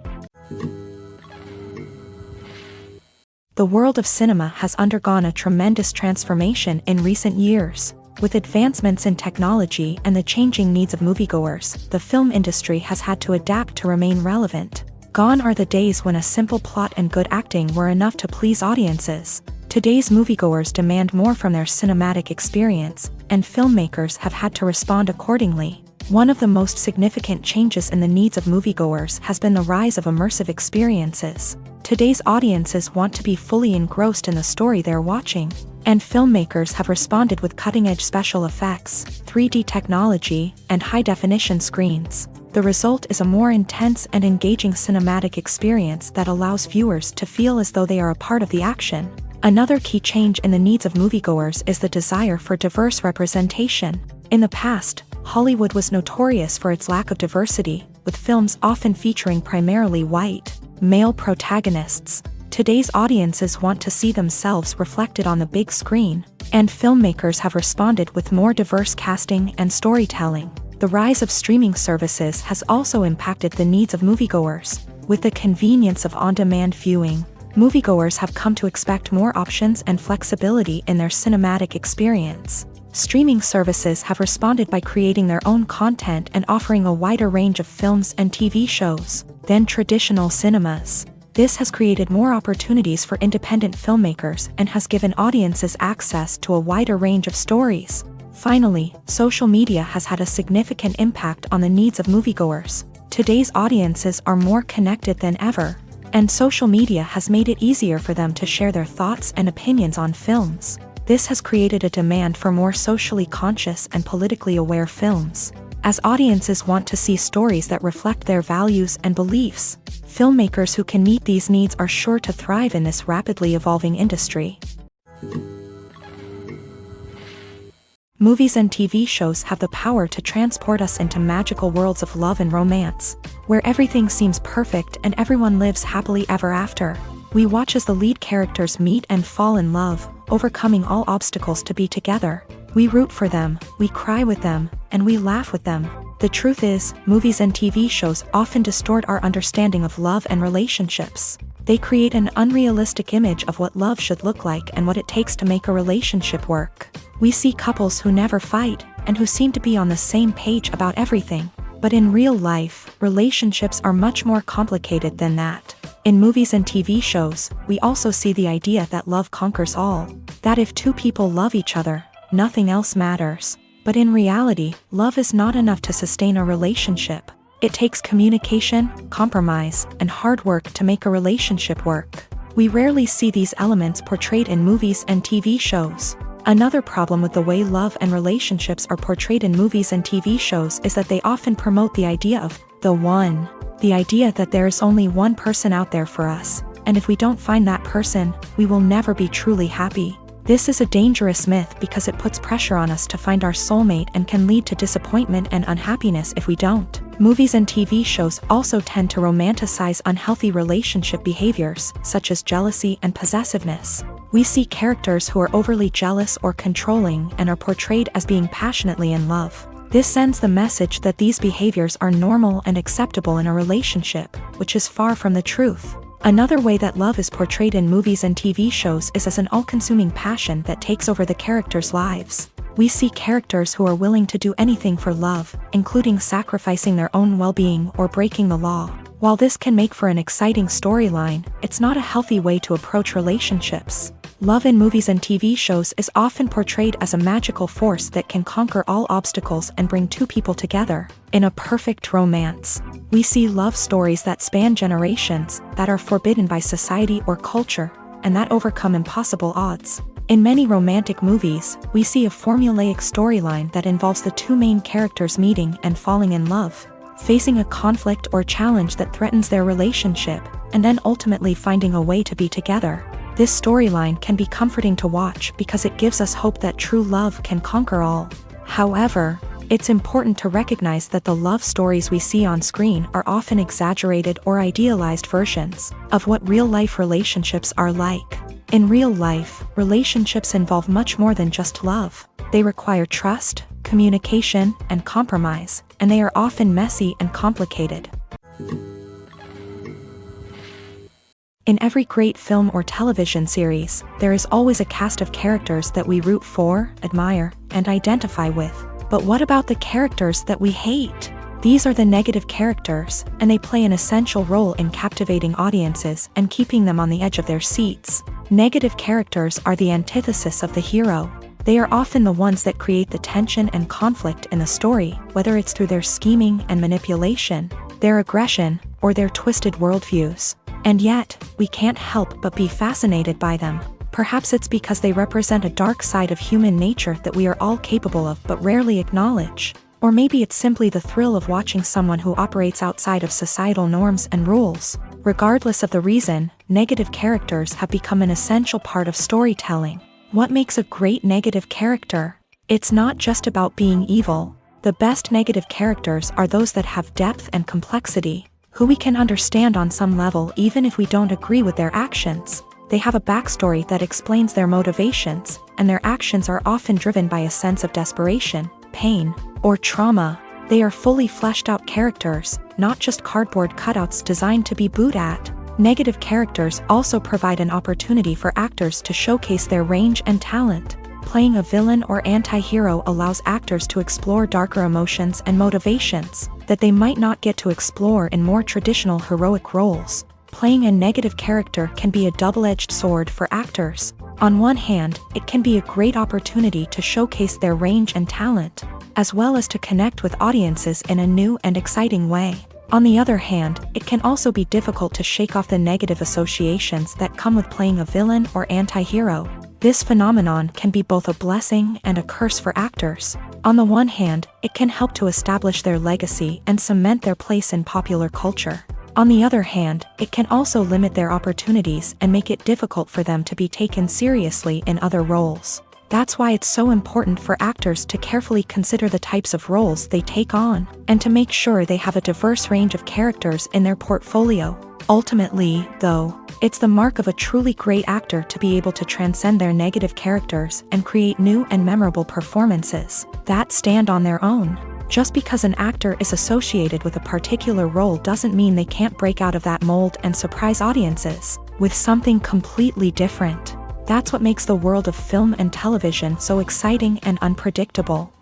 The world of cinema has undergone a tremendous transformation in recent years. With advancements in technology and the changing needs of moviegoers, the film industry has had to adapt to remain relevant. Gone are the days when a simple plot and good acting were enough to please audiences. Today's moviegoers demand more from their cinematic experience, and filmmakers have had to respond accordingly. One of the most significant changes in the needs of moviegoers has been the rise of immersive experiences. Today's audiences want to be fully engrossed in the story they're watching, and filmmakers have responded with cutting-edge special effects, 3D technology, and high-definition screens. The result is a more intense and engaging cinematic experience that allows viewers to feel as though they are a part of the action. Another key change in the needs of moviegoers is the desire for diverse representation. In the past, Hollywood was notorious for its lack of diversity, with films often featuring primarily white, male protagonists. Today's audiences want to see themselves reflected on the big screen, and filmmakers have responded with more diverse casting and storytelling. The rise of streaming services has also impacted the needs of moviegoers. With the convenience of on-demand viewing, moviegoers have come to expect more options and flexibility in their cinematic experience. Streaming services have responded by creating their own content and offering a wider range of films and TV shows than traditional cinemas. This has created more opportunities for independent filmmakers and has given audiences access to a wider range of stories. Finally, social media has had a significant impact on the needs of moviegoers. Today's audiences are more connected than ever. And social media has made it easier for them to share their thoughts and opinions on films. This has created a demand for more socially conscious and politically aware films. As audiences want to see stories that reflect their values and beliefs, filmmakers who can meet these needs are sure to thrive in this rapidly evolving industry. Movies and TV shows have the power to transport us into magical worlds of love and romance, where everything seems perfect and everyone lives happily ever after. We watch as the lead characters meet and fall in love, overcoming all obstacles to be together. We root for them, we cry with them, and we laugh with them. The truth is, movies and TV shows often distort our understanding of love and relationships. They create an unrealistic image of what love should look like and what it takes to make a relationship work. We see couples who never fight, and who seem to be on the same page about everything. But in real life, relationships are much more complicated than that. In movies and TV shows, we also see the idea that love conquers all. That if two people love each other, nothing else matters. But in reality, love is not enough to sustain a relationship. It takes communication, compromise, and hard work to make a relationship work. We rarely see these elements portrayed in movies and TV shows. Another problem with the way love and relationships are portrayed in movies and TV shows is that they often promote the idea of the one. The idea that there is only one person out there for us, and if we don't find that person, we will never be truly happy. This is a dangerous myth because it puts pressure on us to find our soulmate and can lead to disappointment and unhappiness if we don't. Movies and TV shows also tend to romanticize unhealthy relationship behaviors, such as jealousy and possessiveness. We see characters who are overly jealous or controlling and are portrayed as being passionately in love. This sends the message that these behaviors are normal and acceptable in a relationship, which is far from the truth. Another way that love is portrayed in movies and TV shows is as an all-consuming passion that takes over the characters' lives. We see characters who are willing to do anything for love, including sacrificing their own well-being or breaking the law. While this can make for an exciting storyline, it's not a healthy way to approach relationships. Love in movies and TV shows is often portrayed as a magical force that can conquer all obstacles and bring two people together in a perfect romance. We see love stories that span generations, that are forbidden by society or culture, and that overcome impossible odds. In many romantic movies, we see a formulaic storyline that involves the two main characters meeting and falling in love, facing a conflict or challenge that threatens their relationship, and then ultimately finding a way to be together. This storyline can be comforting to watch because it gives us hope that true love can conquer all. However, it's important to recognize that the love stories we see on screen are often exaggerated or idealized versions of what real-life relationships are like. In real life, relationships involve much more than just love. They require trust, communication, and compromise, and they are often messy and complicated. In every great film or television series, there is always a cast of characters that we root for, admire, and identify with. But what about the characters that we hate? These are the negative characters, and they play an essential role in captivating audiences and keeping them on the edge of their seats. Negative characters are the antithesis of the hero. They are often the ones that create the tension and conflict in the story, whether it's through their scheming and manipulation, their aggression, or their twisted worldviews. And yet, we can't help but be fascinated by them. Perhaps it's because they represent a dark side of human nature that we are all capable of but rarely acknowledge. Or maybe it's simply the thrill of watching someone who operates outside of societal norms and rules. Regardless of the reason, negative characters have become an essential part of storytelling. What makes a great negative character? It's not just about being evil. The best negative characters are those that have depth and complexity, who we can understand on some level even if we don't agree with their actions. They have a backstory that explains their motivations, and their actions are often driven by a sense of desperation, pain, or trauma. They are fully fleshed out characters, not just cardboard cutouts designed to be booed at. Negative characters also provide an opportunity for actors to showcase their range and talent. Playing a villain or anti-hero allows actors to explore darker emotions and motivations that they might not get to explore in more traditional heroic roles. Playing a negative character can be a double-edged sword for actors. On one hand, it can be a great opportunity to showcase their range and talent, as well as to connect with audiences in a new and exciting way. On the other hand, it can also be difficult to shake off the negative associations that come with playing a villain or anti-hero. This phenomenon can be both a blessing and a curse for actors. On the one hand, it can help to establish their legacy and cement their place in popular culture. On the other hand, it can also limit their opportunities and make it difficult for them to be taken seriously in other roles. That's why it's so important for actors to carefully consider the types of roles they take on, and to make sure they have a diverse range of characters in their portfolio. Ultimately, though, it's the mark of a truly great actor to be able to transcend their negative characters and create new and memorable performances that stand on their own. Just because an actor is associated with a particular role doesn't mean they can't break out of that mold and surprise audiences with something completely different. That's what makes the world of film and television so exciting and unpredictable.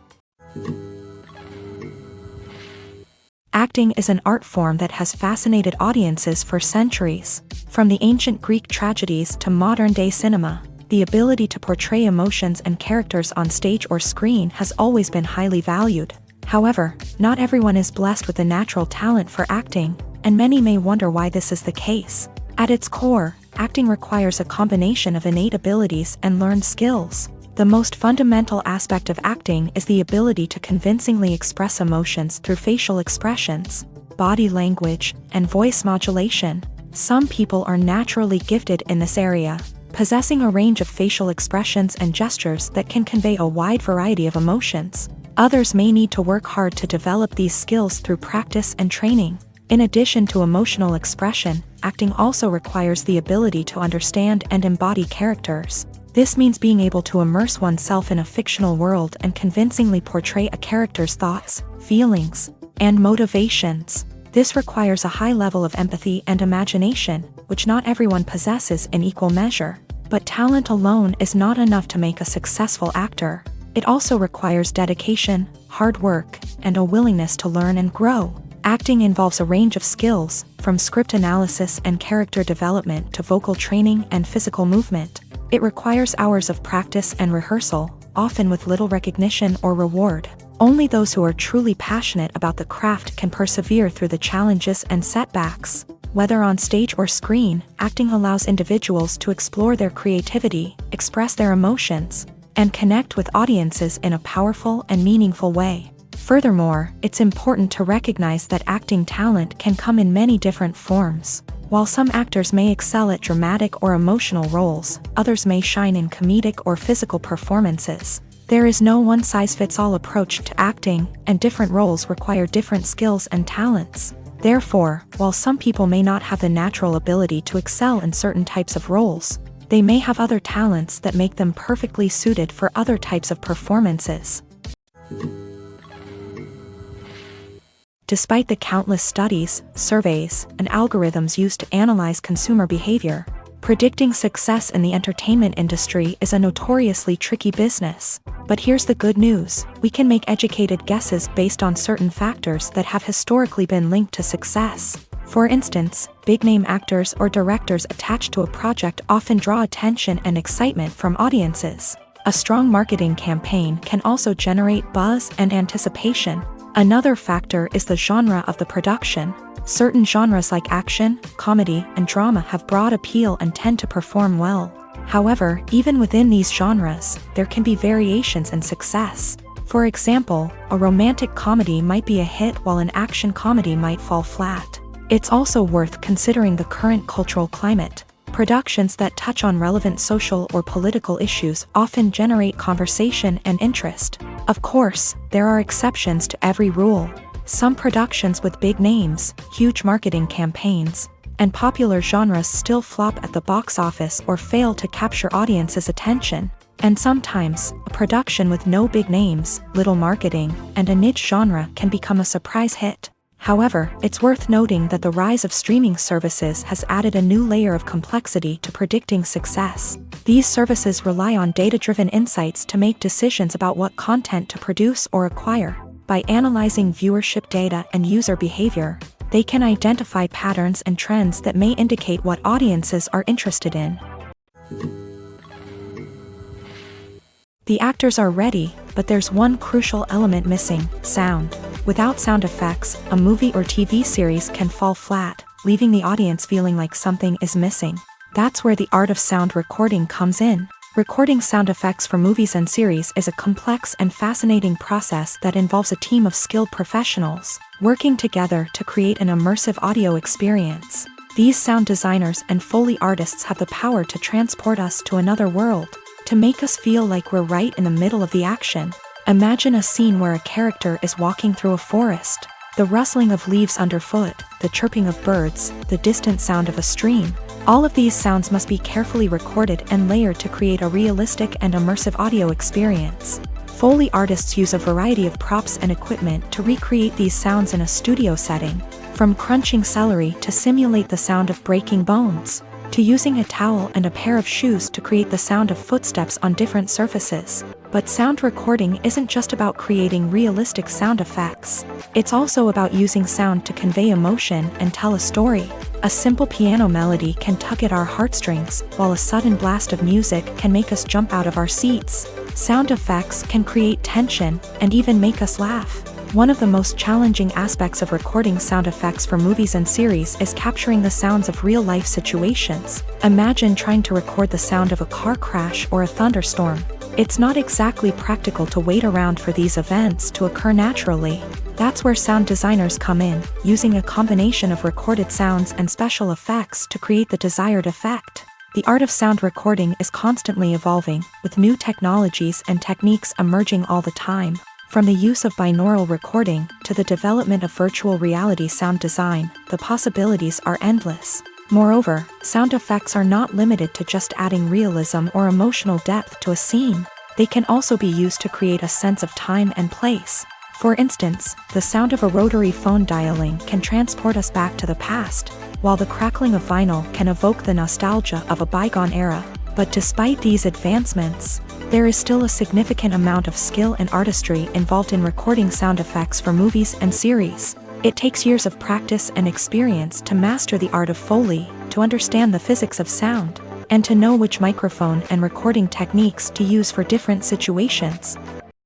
Acting is an art form that has fascinated audiences for centuries. From the ancient Greek tragedies to modern-day cinema, the ability to portray emotions and characters on stage or screen has always been highly valued. However, not everyone is blessed with a natural talent for acting, and many may wonder why this is the case. At its core, acting requires a combination of innate abilities and learned skills. The most fundamental aspect of acting is the ability to convincingly express emotions through facial expressions, body language, and voice modulation. Some people are naturally gifted in this area, possessing a range of facial expressions and gestures that can convey a wide variety of emotions. Others may need to work hard to develop these skills through practice and training. In addition to emotional expression, acting also requires the ability to understand and embody characters. This means being able to immerse oneself in a fictional world and convincingly portray a character's thoughts, feelings, and motivations. This requires a high level of empathy and imagination, which not everyone possesses in equal measure. But talent alone is not enough to make a successful actor. It also requires dedication, hard work, and a willingness to learn and grow. Acting involves a range of skills, from script analysis and character development to vocal training and physical movement. It requires hours of practice and rehearsal, often with little recognition or reward. Only those who are truly passionate about the craft can persevere through the challenges and setbacks. Whether on stage or screen, acting allows individuals to explore their creativity, express their emotions, and connect with audiences in a powerful and meaningful way. Furthermore, it's important to recognize that acting talent can come in many different forms. While some actors may excel at dramatic or emotional roles, others may shine in comedic or physical performances. There is no one-size-fits-all approach to acting, and different roles require different skills and talents. Therefore, while some people may not have the natural ability to excel in certain types of roles, they may have other talents that make them perfectly suited for other types of performances. Despite the countless studies, surveys, and algorithms used to analyze consumer behavior, predicting success in the entertainment industry is a notoriously tricky business. But here's the good news: we can make educated guesses based on certain factors that have historically been linked to success. For instance, big-name actors or directors attached to a project often draw attention and excitement from audiences. A strong marketing campaign can also generate buzz and anticipation. Another factor is the genre of the production. Certain genres like action, comedy, and drama have broad appeal and tend to perform well. However, even within these genres, there can be variations in success. For example, a romantic comedy might be a hit while an action comedy might fall flat. It's also worth considering the current cultural climate. Productions that touch on relevant social or political issues often generate conversation and interest. Of course, there are exceptions to every rule. Some productions with big names, huge marketing campaigns, and popular genres still flop at the box office or fail to capture audiences' attention. And sometimes, a production with no big names, little marketing, and a niche genre can become a surprise hit. However, it's worth noting that the rise of streaming services has added a new layer of complexity to predicting success. These services rely on data-driven insights to make decisions about what content to produce or acquire. By analyzing viewership data and user behavior, they can identify patterns and trends that may indicate what audiences are interested in. The actors are ready, but there's one crucial element missing: sound. Without sound effects, a movie or TV series can fall flat, leaving the audience feeling like something is missing. That's where the art of sound recording comes in. Recording sound effects for movies and series is a complex and fascinating process that involves a team of skilled professionals working together to create an immersive audio experience. These sound designers and Foley artists have the power to transport us to another world, to make us feel like we're right in the middle of the action. Imagine a scene where a character is walking through a forest. The rustling of leaves underfoot, the chirping of birds, the distant sound of a stream. All of these sounds must be carefully recorded and layered to create a realistic and immersive audio experience. Foley artists use a variety of props and equipment to recreate these sounds in a studio setting, from crunching celery to simulate the sound of breaking bones, to using a towel and a pair of shoes to create the sound of footsteps on different surfaces. But sound recording isn't just about creating realistic sound effects. It's also about using sound to convey emotion and tell a story. A simple piano melody can tug at our heartstrings, while a sudden blast of music can make us jump out of our seats. Sound effects can create tension and even make us laugh. One of the most challenging aspects of recording sound effects for movies and series is capturing the sounds of real-life situations. Imagine trying to record the sound of a car crash or a thunderstorm. It's not exactly practical to wait around for these events to occur naturally. That's where sound designers come in, using a combination of recorded sounds and special effects to create the desired effect. The art of sound recording is constantly evolving, with new technologies and techniques emerging all the time. From the use of binaural recording to the development of virtual reality sound design, the possibilities are endless. Moreover, sound effects are not limited to just adding realism or emotional depth to a scene. They can also be used to create a sense of time and place. For instance, the sound of a rotary phone dialing can transport us back to the past, while the crackling of vinyl can evoke the nostalgia of a bygone era. But despite these advancements, there is still a significant amount of skill and artistry involved in recording sound effects for movies and series. It takes years of practice and experience to master the art of Foley, to understand the physics of sound, and to know which microphone and recording techniques to use for different situations.